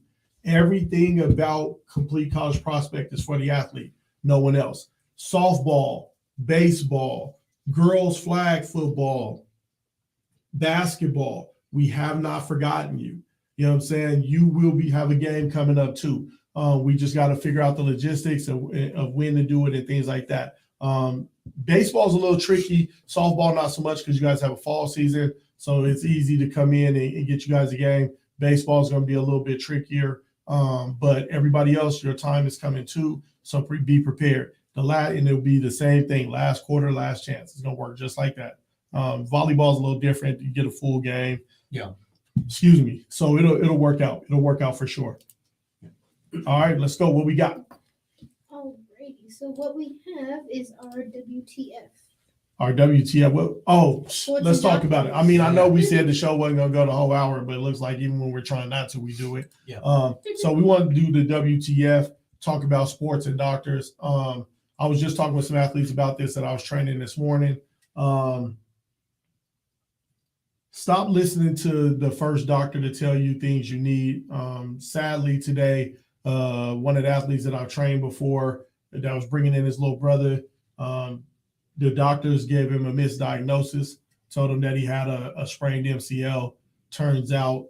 Everything about Complete College Prospect is for the athlete, no one else. Softball, baseball, girls flag football, basketball, we have not forgotten you. You know what I'm saying? You will have a game coming up too. We just got to figure out the logistics of when to do it and things like that. Baseball's a little tricky. Softball, not so much, because you guys have a fall season. So it's easy to come in and get you guys a game. Baseball is going to be a little bit trickier. But everybody else, your time is coming too. So be prepared. And it'll be the same thing. Last quarter, last chance. It's going to work just like that. Volleyball is a little different. You get a full game. Yeah. Excuse me. So it'll work out. It'll work out for sure. All right, let's go. What we got? Alrighty, so what we have is our WTF. Our WTF. Let's talk about it. I mean, I know we said the show wasn't gonna go the whole hour, but it looks like even when we're trying not to, we do it. Yeah. So we want to do the WTF, talk about sports and doctors. I was just talking with some athletes about this that I was training this morning. Stop listening to the first doctor to tell you things you need. Sadly, today, one of the athletes that I've trained before that was bringing in his little brother, the doctors gave him a misdiagnosis, told him that he had a sprained MCL. Turns out,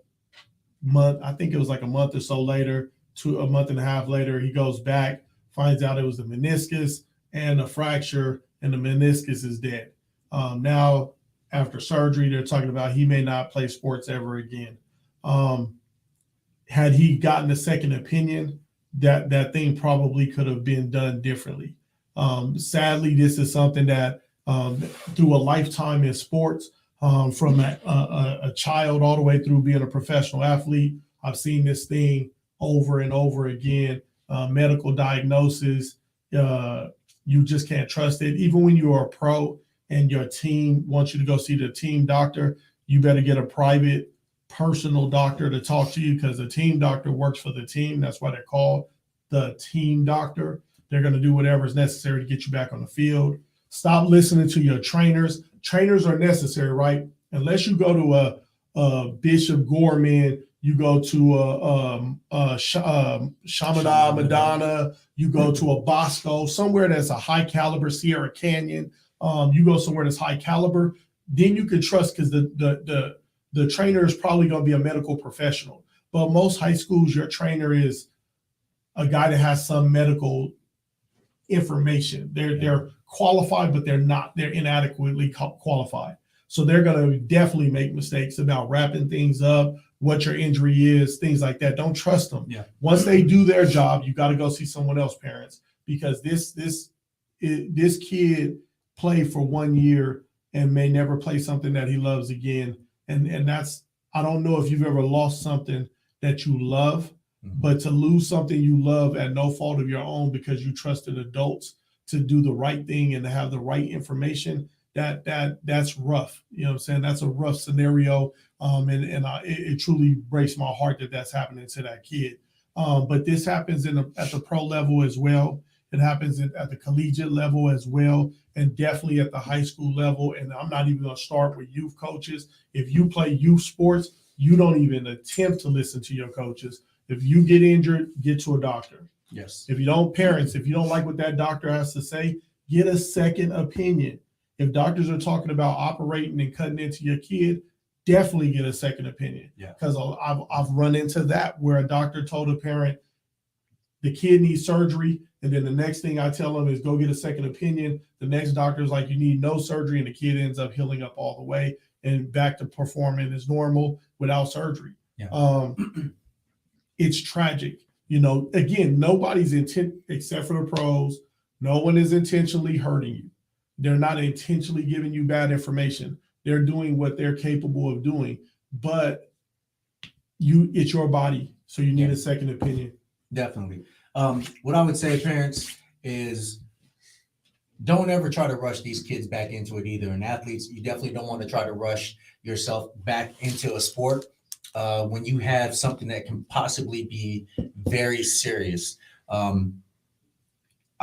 I think it was like a month or so later, a month and a half later, he goes back, finds out it was a meniscus and a fracture, and the meniscus is dead. Now, after surgery, they're talking about he may not play sports ever again. Had he gotten a second opinion, that thing probably could have been done differently. Sadly, this is something that through a lifetime in sports, from a child all the way through being a professional athlete, I've seen this thing over and over again. Medical diagnosis, you just can't trust it. Even when you are a pro and your team wants you to go see the team doctor, you better get a private, personal doctor to talk to you, because the team doctor works for the team. That's why they're called the team doctor. They're going to do whatever is necessary to get you back on the field. Stop listening to your trainers. Trainers are necessary, right? Unless you go to a Bishop Gorman, you go to Shamada Madonna, you go to a Bosco, somewhere that's a high caliber, Sierra Canyon. You go somewhere that's high caliber, then you can trust, because the trainer is probably going to be a medical professional. But most high schools, your trainer is a guy that has some medical information. They're qualified, but they're inadequately qualified. So they're going to definitely make mistakes about wrapping things up, what your injury is, things like that. Don't trust them. Yeah. Once they do their job, you got to go see someone else, parents, because this kid played for 1 year and may never play something that he loves again. And that's, I don't know if you've ever lost something that you love, but to lose something you love at no fault of your own because you trusted adults to do the right thing and to have the right information, that's rough. You know what I'm saying? That's a rough scenario. It truly breaks my heart that that's happening to that kid. But this happens at the pro level as well. It happens at the collegiate level as well, and definitely at the high school level. And I'm not even going to start with youth coaches. If you play youth sports, you don't even attempt to listen to your coaches. If you get injured, get to a doctor. Yes. If you don't like what that doctor has to say, get a second opinion. If doctors are talking about operating and cutting into your kid, definitely get a second opinion. Yeah. Because I've run into that where a doctor told a parent the kid needs surgery, and then the next thing I tell them is go get a second opinion. The next doctor is like, you need no surgery, and the kid ends up healing up all the way and back to performing as normal without surgery. Yeah. It's tragic. You know, again, nobody's intent except for the pros. No one is intentionally hurting you. They're not intentionally giving you bad information. They're doing what they're capable of doing, but it's your body. So you need a second opinion. Definitely. What I would say, parents, is don't ever try to rush these kids back into it either. And athletes, you definitely don't want to try to rush yourself back into a sport when you have something that can possibly be very serious.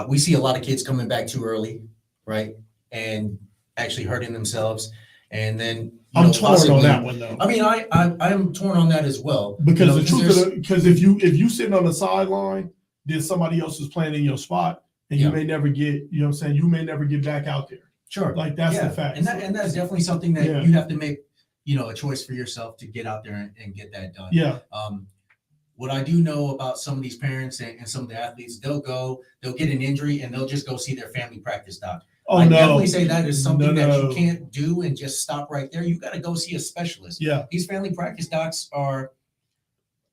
We see a lot of kids coming back too early, right? And actually hurting themselves. And then I'm torn on that one though. I mean, I am torn on that as well. Because if you sitting on the sideline, then somebody else is playing in your spot, and you may never get, you know what I'm saying, you may never get back out there. Sure. Like that's the fact. And that's definitely something that you have to make, a choice for yourself to get out there and get that done. Yeah. What I do know about some of these parents and some of the athletes, they'll get an injury and they'll just go see their family practice doc. I definitely say that is something that you can't do and just stop right there. You got to go see a specialist. Yeah. These family practice docs are,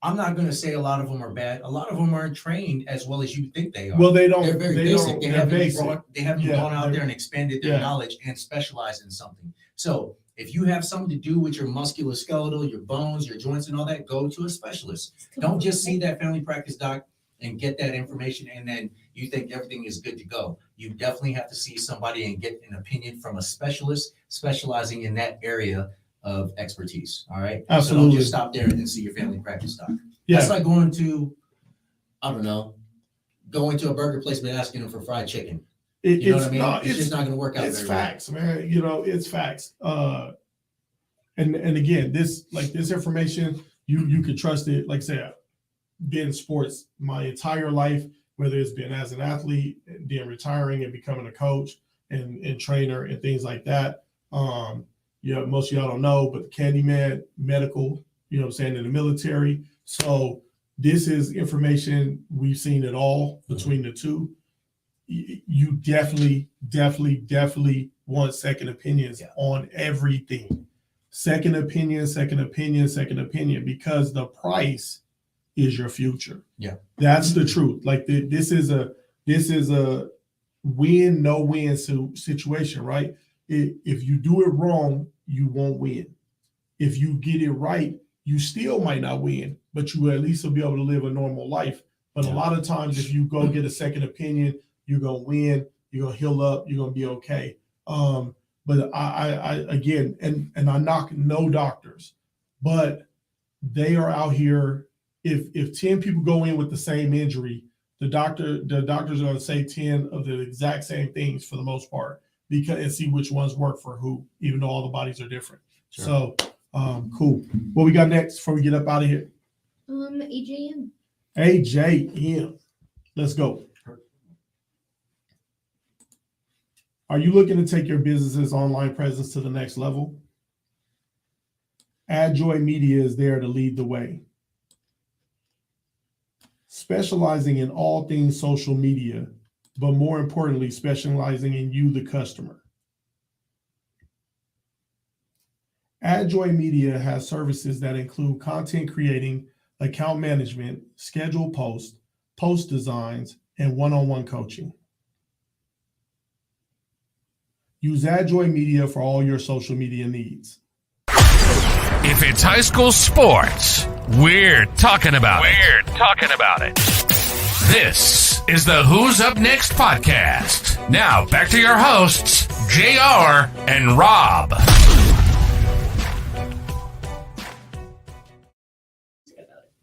I'm not going to say a lot of them are bad. A lot of them aren't trained as well as you think they are. Well, they don't. They're very basic. They haven't gone out there and expanded expanded their knowledge and specialized in something. So if you have something to do with your musculoskeletal, your bones, your joints and all that, go to a specialist. Don't just see that family practice doc and get that information, and then you think everything is good to go, you definitely have to see somebody and get an opinion from a specialist specializing in that area of expertise. All right. So Absolutely. don't just stop there and see your family practice doc. Yeah. That's like going to, I don't know, going to a burger place and asking them for fried chicken. You know what I mean? It's just not going to work out. It's very well. facts, man. You know, it's facts. And again, this information, you could trust it. Like I said, been in sports my entire life, whether it's been as an athlete, then retiring and becoming a coach and trainer and things like that. Most of y'all don't know, but the Candyman medical, you know what I'm saying, in the military. So this is information we've seen it all between the two. You definitely want second opinions on everything. Second opinion, because the price is your future. Yeah. That's the truth. Like this is a win, no win situation, right? If you do it wrong, you won't win. If you get it right, you still might not win, but you at least will be able to live a normal life. But a lot of times, if you go get a second opinion, you're gonna win. You're gonna heal up. You're gonna be okay. But I again, and I knock no doctors, but they are out here. If 10 people go in with the same injury, the doctors are going to say 10 of the exact same things for the most part, and see which ones work for who, even though all the bodies are different. Sure. So, cool. What we got next before we get up out of here? AJM. AJM. Let's go. Are you looking to take your business's online presence to the next level? AdJoy Media is there to lead the way. Specializing in all things social media, but more importantly, specializing in you, the customer. AdJoy Media has services that include content creating, account management, scheduled posts, post designs, and one-on-one coaching. Use AdJoy Media for all your social media needs. If it's high school sports, we're talking about it. This is the Who's Up Next podcast. Now, back to your hosts, JR and Rob.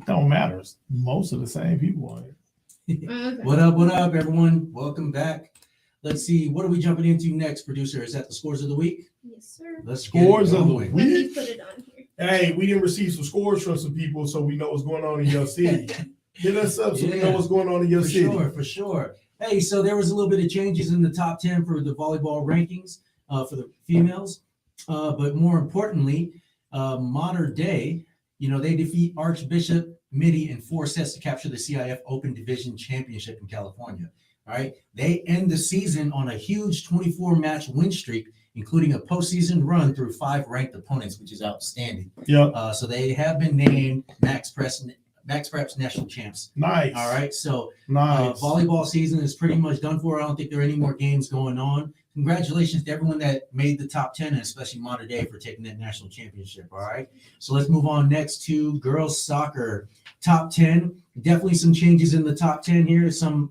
Don't matter. Most of the same people on it. Okay. What up, everyone? Welcome back. Let's see, what are we jumping into next, producer? Is that the scores of the week? Yes, sir. Let's Scores get it of the going. week. Let me put it on here. Hey, we didn't receive some scores from some people, so we know what's going on in your city. Hit us up so we know what's going on in your city. For sure. Hey, so there was a little bit of changes in the top 10 for the volleyball rankings for the females. But more importantly, Modern Day, they defeat Archbishop Mitty in 4 sets to capture the CIF Open Division Championship in California. All right. They end the season on a huge 24-match win streak, including a postseason run through 5 ranked opponents, which is outstanding. Yep. So they have been named Max Preps National Champs. Nice. All right. So nice. Volleyball season is pretty much done for. I don't think there are any more games going on. Congratulations to everyone that made the top 10, and especially Modern Day for taking that national championship. All right. So let's move on next to girls soccer. Top 10. Definitely some changes in the top 10 here. Some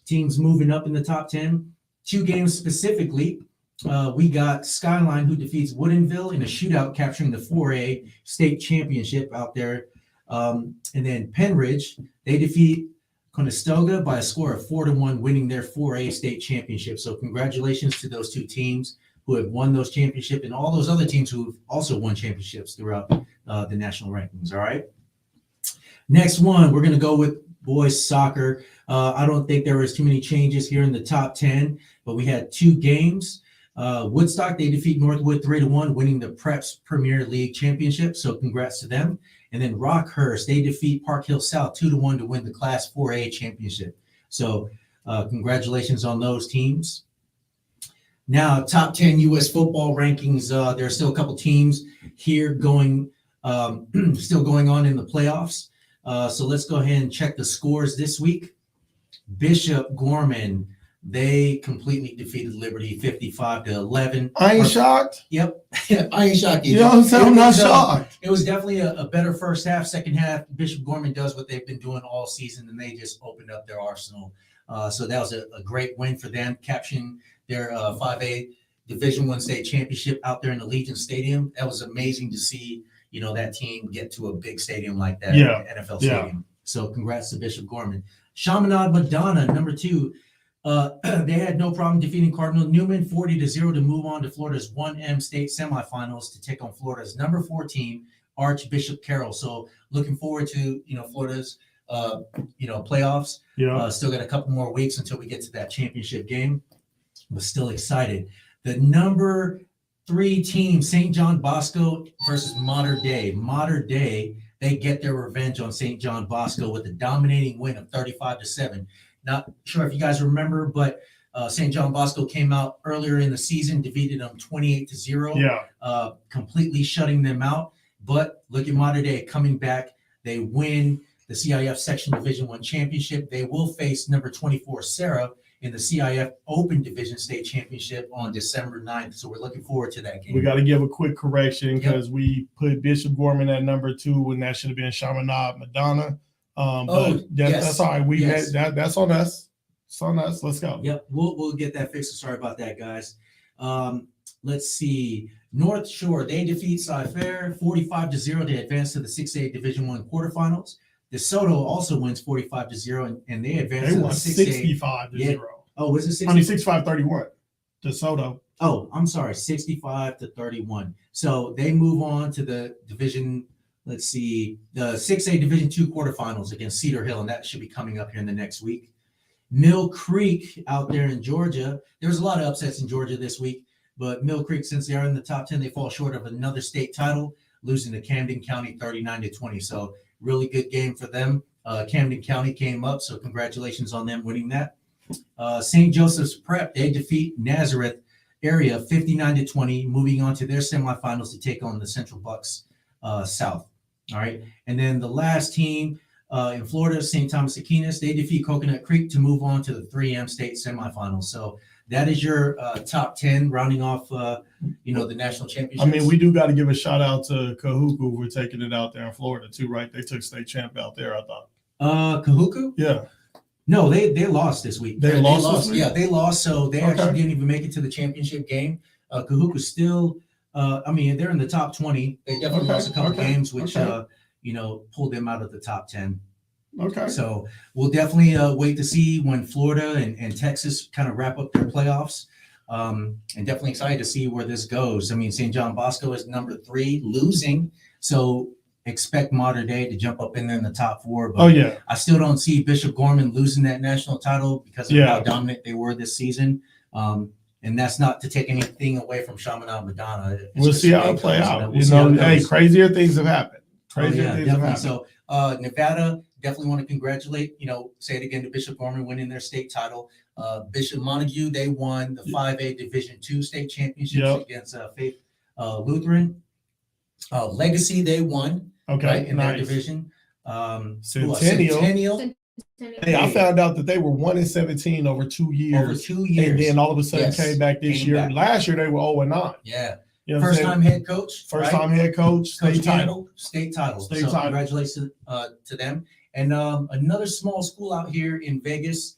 teams moving up in the top 10. 2 games specifically. We got Skyline, who defeats Woodinville in a shootout, capturing the 4A state championship out there. And then Penridge, they defeat Conestoga by a score of 4-1, winning their 4A state championship. So congratulations to those 2 teams who have won those championships, and all those other teams who have also won championships throughout the national rankings. All right. Next one, we're going to go with boys soccer. I don't think there was too many changes here in the top 10, but we had 2 games. Woodstock, they defeat Northwood 3-1, winning the Preps Premier League Championship. So congrats to them. And then Rockhurst, they defeat Park Hill South 2-1 to win the Class 4A Championship. So congratulations on those teams. Now, top 10 U.S. football rankings. There are still a couple teams here still going on in the playoffs. So let's go ahead and check the scores this week. Bishop Gorman They completely defeated Liberty 55-11. I ain't shocked. Yep. I ain't shocked either. You know what I'm saying? I'm not So, shocked. it was definitely a better first half. Second half, Bishop Gorman does what they've been doing all season, and they just opened up their arsenal. So that was a great win for them, capturing their 5A Division I state championship out there in the Legion Stadium. That was amazing to see, that team get to a big stadium like that, Yeah. NFL Yeah. stadium. So congrats to Bishop Gorman. Chaminade Madonna, number 2. They had no problem defeating Cardinal Newman 40-0 to move on to Florida's 1M state semifinals to take on Florida's number 4 team, Archbishop Carroll. So looking forward to, Florida's, playoffs. Yeah. Still got a couple more weeks until we get to that championship game, but still excited. The number 3 team, St. John Bosco versus Mater Dei. Mater Dei, they get their revenge on St. John Bosco with a dominating win of 35-7. Not sure if you guys remember, but St. John Bosco came out earlier in the season, defeated them 28-0, Yeah. completely shutting them out. But look at Mater Dei coming back. They win the CIF Section Division I championship. They will face number 24 Sarah in the CIF Open Division State Championship on December 9th. So we're looking forward to that game. We got to give a quick correction because we put Bishop Gorman at number 2, and that should have been Chaminade Madonna. But yes. That's all right. We Yes. had that's on us. It's on us. Let's go. Yep, we'll get that fixed. Sorry about that, guys. Let's see. North Shore, they defeat Cy-Fair 45-0 to advance to the 6A Division I quarterfinals. DeSoto also wins 45-0, and they advance They to the won 6A. 65-0. Oh, was it 60? I mean 65-31. DeSoto. Oh, I'm sorry, 65-31. So they move on to the division. Let's see, the 6A Division II quarterfinals against Cedar Hill, and that should be coming up here in the next week. Mill Creek out there in Georgia. There's a lot of upsets in Georgia this week, but Mill Creek, since they are in the top 10, they fall short of another state title, losing to Camden County 39-20. So really good game for them. Camden County came up, so congratulations on them winning that. St. Joseph's Prep, they defeat Nazareth area 59-20, moving on to their semifinals to take on the Central Bucks South. All right. And then the last team in Florida, St. Thomas Aquinas, they defeat Coconut Creek to move on to the 3M state semifinals. So that is your top 10 rounding off, the national championships. I mean, we do got to give a shout out to Kahuku for taking it out there in Florida too, right? They took state champ out there, I thought. Kahuku? Yeah. No, they lost this week. They lost this week? Yeah, they lost. So they Okay. actually didn't even make it to the championship game. Kahuku still, they're in the top 20. They definitely Okay, lost a couple okay, games, which, okay. pulled them out of the top 10. Okay. So we'll definitely wait to see when Florida and Texas kind of wrap up their playoffs. And definitely excited to see where this goes. I mean, St. John Bosco is number 3, losing. So expect Mater Dei to jump up in there in the top 4. But Oh yeah. I still don't see Bishop Gorman losing that national title because of Yeah. how dominant they were this season. And that's not to take anything away from Chaminade Madonna. It's We'll just see the how way it play goes, out. we'll see how it Hey, goes. crazier things have happened. Oh, Crazier yeah, things have definitely. happened. So Nevada, definitely want to congratulate, say it again to Bishop Gorman winning their state title. Bishop Montague, they won the 5A Division II state championships Yep. against Faith Lutheran. Legacy, they won Okay. right in their Nice. division. Centennial. Hey, I found out that they were 1-17 over 2 years. over 2 years. And then all of a sudden Yes, came back this came year. back. Last year they were 0-9. Yeah. You know what I'm First saying? time head coach. First right? time head coach, Coach state title. Campbell, state title. State So title. congratulations to them. And another small school out here in Vegas,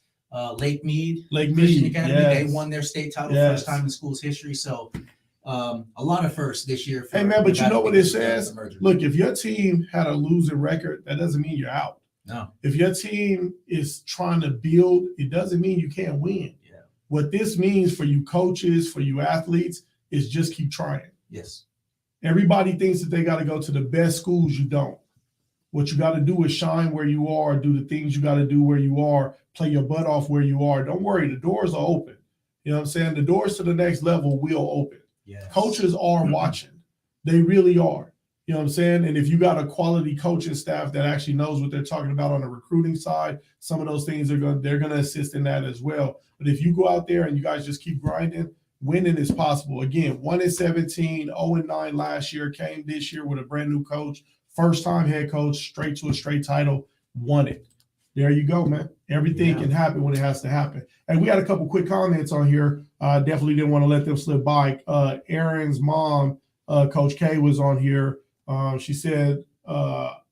Lake Mead Lake Christian Mead. Academy. Yes. They won their state title Yes. first time in school's history. So a lot of firsts this year. Hey man, but you know what it says? Merger. Look, if your team had a losing record, that doesn't mean you're out. No. If your team is trying to build, it doesn't mean you can't win. Yeah. What this means for you coaches, for you athletes, is just keep trying. Yes. Everybody thinks that they got to go to the best schools. You don't. What you got to do is shine where you are, do the things you got to do where you are, play your butt off where you are. Don't worry, the doors are open. You know what I'm saying? The doors to the next level will open. Yeah. Coaches are watching. They really are. You know what I'm saying? And if you got a quality coaching staff that actually knows what they're talking about on the recruiting side, some of those things they're gonna assist in that as well. But if you go out there and you guys just keep grinding, winning is possible. Again, 1-17, 0-9 last year, came this year with a brand new coach, first time head coach, straight to a straight title, won it. there you go, man. Everything can happen when it has to happen. And we had a couple quick comments on here. Definitely didn't want to let them slip by. Aaron's mom, Coach K, was on here. She said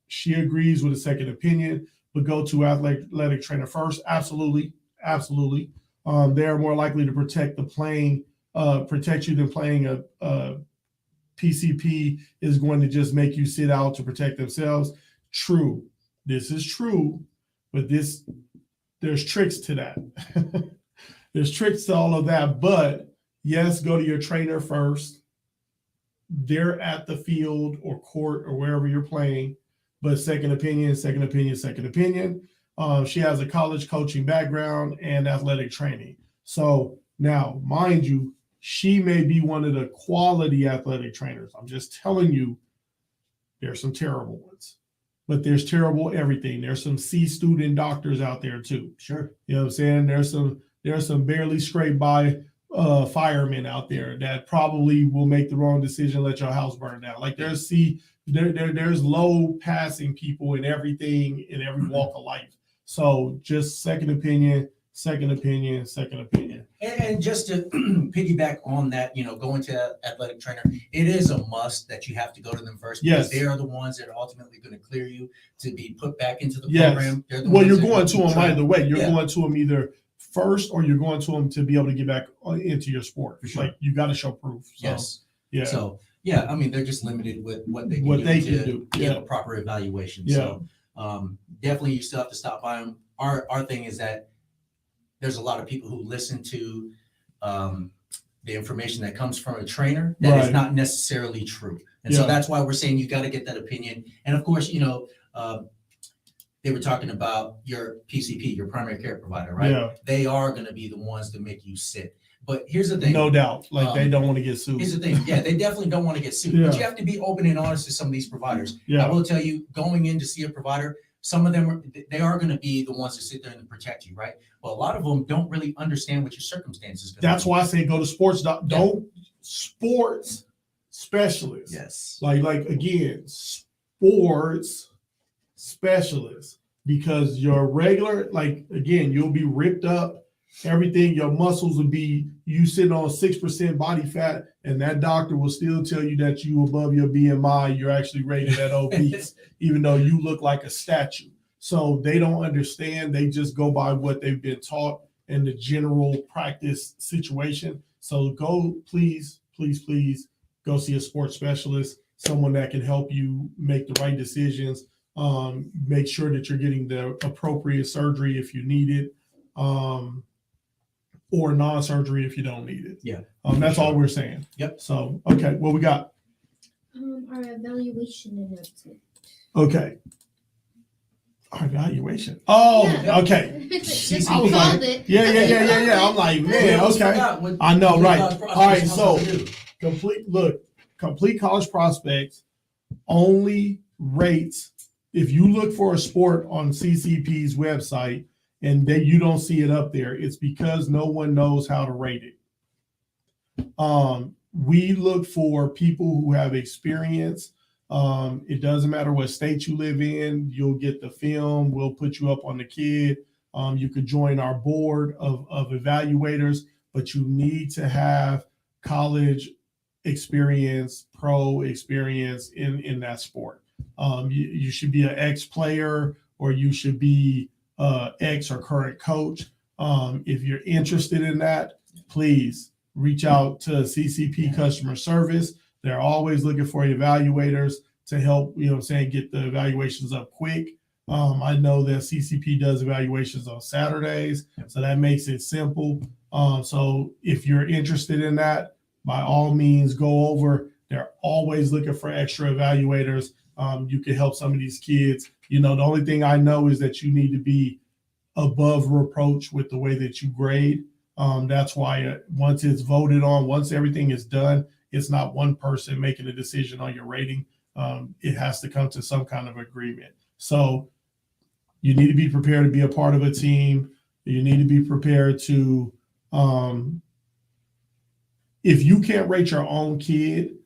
she agrees with a second opinion, but go to athletic trainer first. Absolutely. They're more likely to protect you than playing a PCP is going to just make you sit out to protect themselves. True. This is true, but there's tricks to that. There's tricks to all of that, but yes, go to your trainer first. They're at the field or court or wherever you're playing, but second opinion. She has a college coaching background and athletic training. So now, mind you, she may be one of the quality athletic trainers. I'm just telling you, there's some terrible ones, but there's terrible everything. There's some C student doctors out there too. Sure. You know what I'm saying? There's some barely scraped by firemen out there that probably will make the wrong decision, let your house burn down. Like there's low passing people in everything, in every walk of life. So just second opinion. And just to piggyback on that, going to athletic trainer, it is a must that you have to go to them first because they are the ones that are ultimately going to clear you to be put back into the program. Well, you're going to them either way. You're going to them either first or you're going to them to be able to get back into your sport. Sure. Like you got to show proof. So, yes. Yeah. So yeah, I mean they're just limited with what they can do to get a proper evaluation. Yeah. So definitely you still have to stop by them. Our thing is that there's a lot of people who listen to the information that comes from a trainer that is not necessarily true. And so that's why we're saying you got to get that opinion. And of course, they were talking about your PCP, your primary care provider, right? Yeah. They are going to be the ones to make you sit. But here's the thing. No doubt. Like they don't want to get sued. Here's the thing. Yeah, they definitely don't want to get sued. Yeah. But you have to be open and honest to some of these providers. Yeah. I will tell you, going in to see a provider, some of them they are going to be the ones that sit there and protect you, right? Well, a lot of them don't really understand what your circumstances. That's why I say go to sports. Don't sports specialists. Yes. Like again, sports specialists, because your regular, you'll be ripped up. Everything, your muscles will be you sitting on 6% body fat, and that doctor will still tell you that you above your BMI. You're actually rated at obese, even though you look like a statue. So they don't understand. They just go by what they've been taught in the general practice situation. So please go see a sports specialist, someone that can help you make the right decisions. Make sure that you're getting the appropriate surgery if you need it. Or non-surgery if you don't need it. Yeah. That's all we're saying. Yep. So, okay, what we got? Our evaluation announcement. Okay. Our evaluation. Oh, yeah. Okay. I was like, Yeah. I'm like, man, okay. I know, right. All right, so Complete College Prospects only rates, if you look for a sport on CCP's website, and you don't see it up there, it's because no one knows how to rate it. We look for people who have experience. It doesn't matter what state you live in. You'll get the film. We'll put you up on the kid. You could join our board of evaluators, but you need to have college experience, pro experience in that sport. You should be an ex-player, or you should be ex or current coach. If you're interested in that, please reach out to CCP customer service. They're always looking for evaluators to help, get the evaluations up quick. I know that CCP does evaluations on Saturdays, so that makes it simple. So if you're interested in that, by all means, go over. They're always looking for extra evaluators. You can help some of these kids. The only thing I know is that you need to be above reproach with the way that you grade. That's why once it's voted on, once everything is done, it's not one person making a decision on your rating. It has to come to some kind of agreement. So you need to be prepared to be a part of a team. You need to be prepared to, if you can't rate your own kid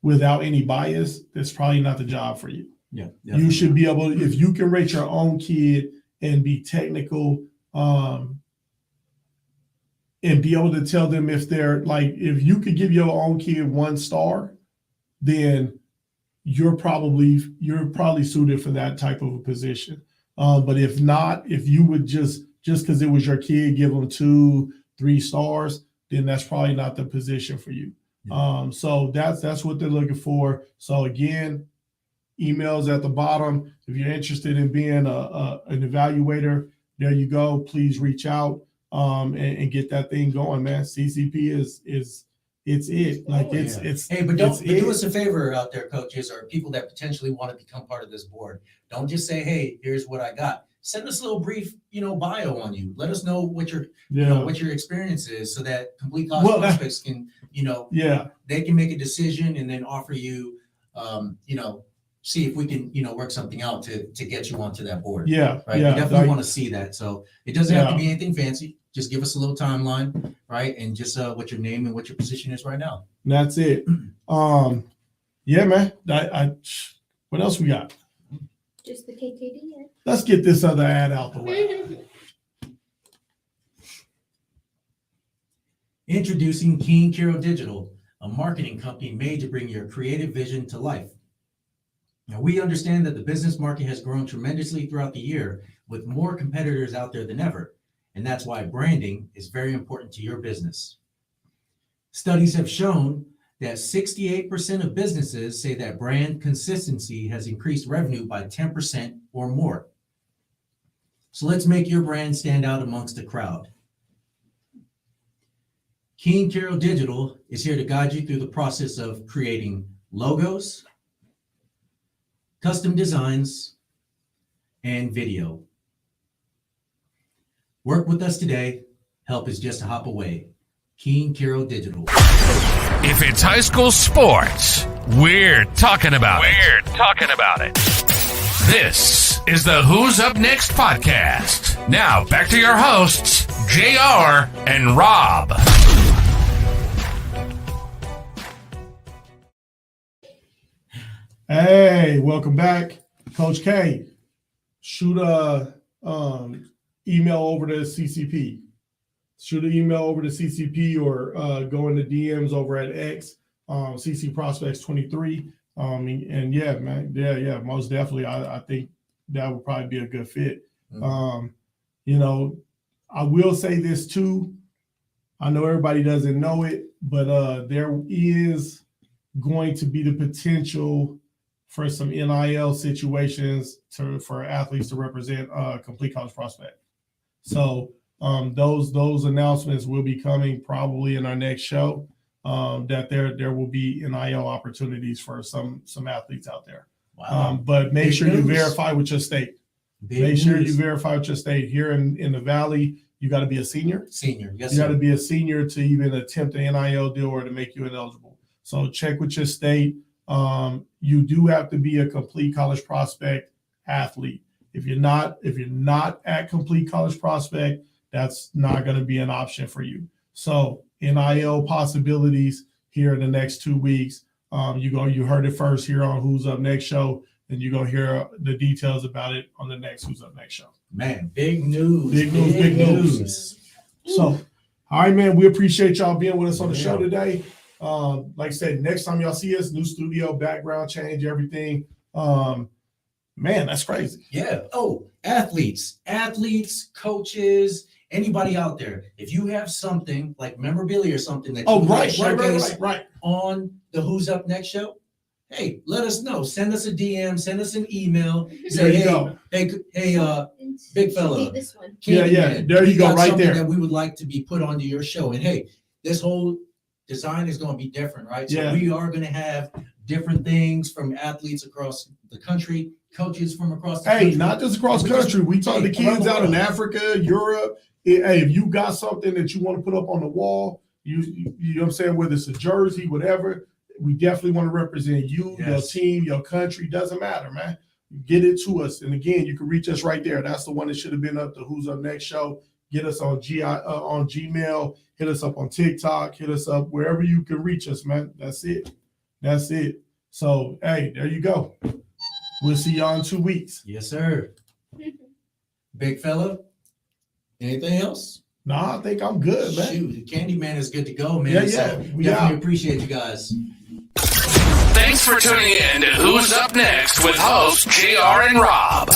without any bias, that's probably not the job for you. Yeah. You should be able, if you can rate your own kid and be technical, and be able to tell them if they're like, if you could give your own kid 1 star, then you're probably suited for that type of a position. But if not, if you would just because it was your kid, give them 2, 3 stars, then that's probably not the position for you. So that's what they're looking for. So again, emails at the bottom. If you're interested in being an evaluator, there you go. Please reach out and get that thing going, man. CCP is it's it. Like it's Hey, but do us a favor out there, coaches, or people that potentially want to become part of this board. Don't just say, "Hey, here's what I got." Send us a little brief, bio on you. Let us know what your what your experience is, so that Complete College Prospects can, they can make a decision and then offer you, see if we can, work something out to get you onto that board. Yeah. Right. Yeah. We definitely want to see that. So it doesn't have to be anything fancy. Just give us a little timeline, right? And just what your name and what your position is right now. And that's it. Yeah, man. What else we got? Just the KKD. Yeah. Let's get this other ad out the way. Introducing King Kiro Digital, a marketing company made to bring your creative vision to life. Now, we understand that the business market has grown tremendously throughout the year, with more competitors out there than ever. And that's why branding is very important to your business. Studies have shown that 68% of businesses say that brand consistency has increased revenue by 10% or more. So let's make your brand stand out amongst the crowd. King Kiro Digital is here to guide you through the process of creating logos, custom designs, and video. Work with us today. Help is just a hop away. King Kiro Digital. If it's high school sports, we're talking about it. This is the Who's Up Next podcast. Now back to your hosts, JR and Rob. Hey, welcome back. Coach K, shoot a email over to CCP. Shoot an email over to CCP or go in the DMs over at X, CC Prospects 23. And yeah, man, yeah, most definitely. I think that would probably be a good fit. I will say this too. I know everybody doesn't know it, but there is going to be the potential for some NIL situations for athletes to represent Complete College Prospect. So those announcements will be coming probably in our next show. That there will be NIL opportunities for some athletes out there. Wow. But make sure you news. verify with your state. Big Sure news. you verify with your state. Here in the Valley, you got to be a senior. Senior, yes, You got sir. to be a senior to even attempt an NIL deal or to make you ineligible. So check with your state. You do have to be a Complete College Prospect athlete. If you're not at Complete College Prospect, that's not going to be an option for you. So NIL possibilities here in the next 2 weeks. You heard it first here on Who's Up Next show, and you're going to hear the details about it on the next Who's Up Next show. Man, big news. Big news. So, all right, man, we appreciate y'all being with us on the show today. Like I said, next time y'all see us, new studio, background change, everything. Man, that's crazy. Yeah. Oh, athletes, coaches, anybody out there. If you have something like memorabilia or something that you want to showcase Right. on the Who's Up Next show, hey, let us know. Send us a DM, send us an email. There you go. Hey, big fella. This one. Candyman, there you we go, got right something there. that we would like to be put onto your show. And hey, this whole design is going to be different, right? So Yeah. we are going to have different things from athletes across the country, coaches from across the country. Hey, not just across the country. We talk to kids out in Africa, Europe. Hey, if you got something that you want to put up on the wall, you know what I'm saying, whether it's a jersey, whatever, we definitely want to represent you, your team, your country. Doesn't matter, man. Get it to us. And again, you can reach us right there. That's the one that should have been up the Who's Up Next show. Get us on on Gmail. Hit us up on TikTok. Hit us up wherever you can reach us, man. That's it. So, hey, there you go. We'll see y'all in 2 weeks. Yes, sir. Big fella, anything else? No, I think I'm good, man. Shoot, Candyman is good to go, man. Yeah, So we definitely out. appreciate you guys. Thanks for tuning in to Who's Up Next with hosts JR and Rob.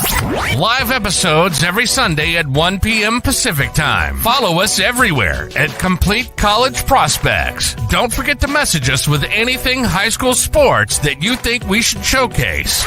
Live episodes every Sunday at 1 p.m. Pacific Time. Follow us everywhere at Complete College Prospects. Don't forget to message us with anything high school sports that you think we should showcase.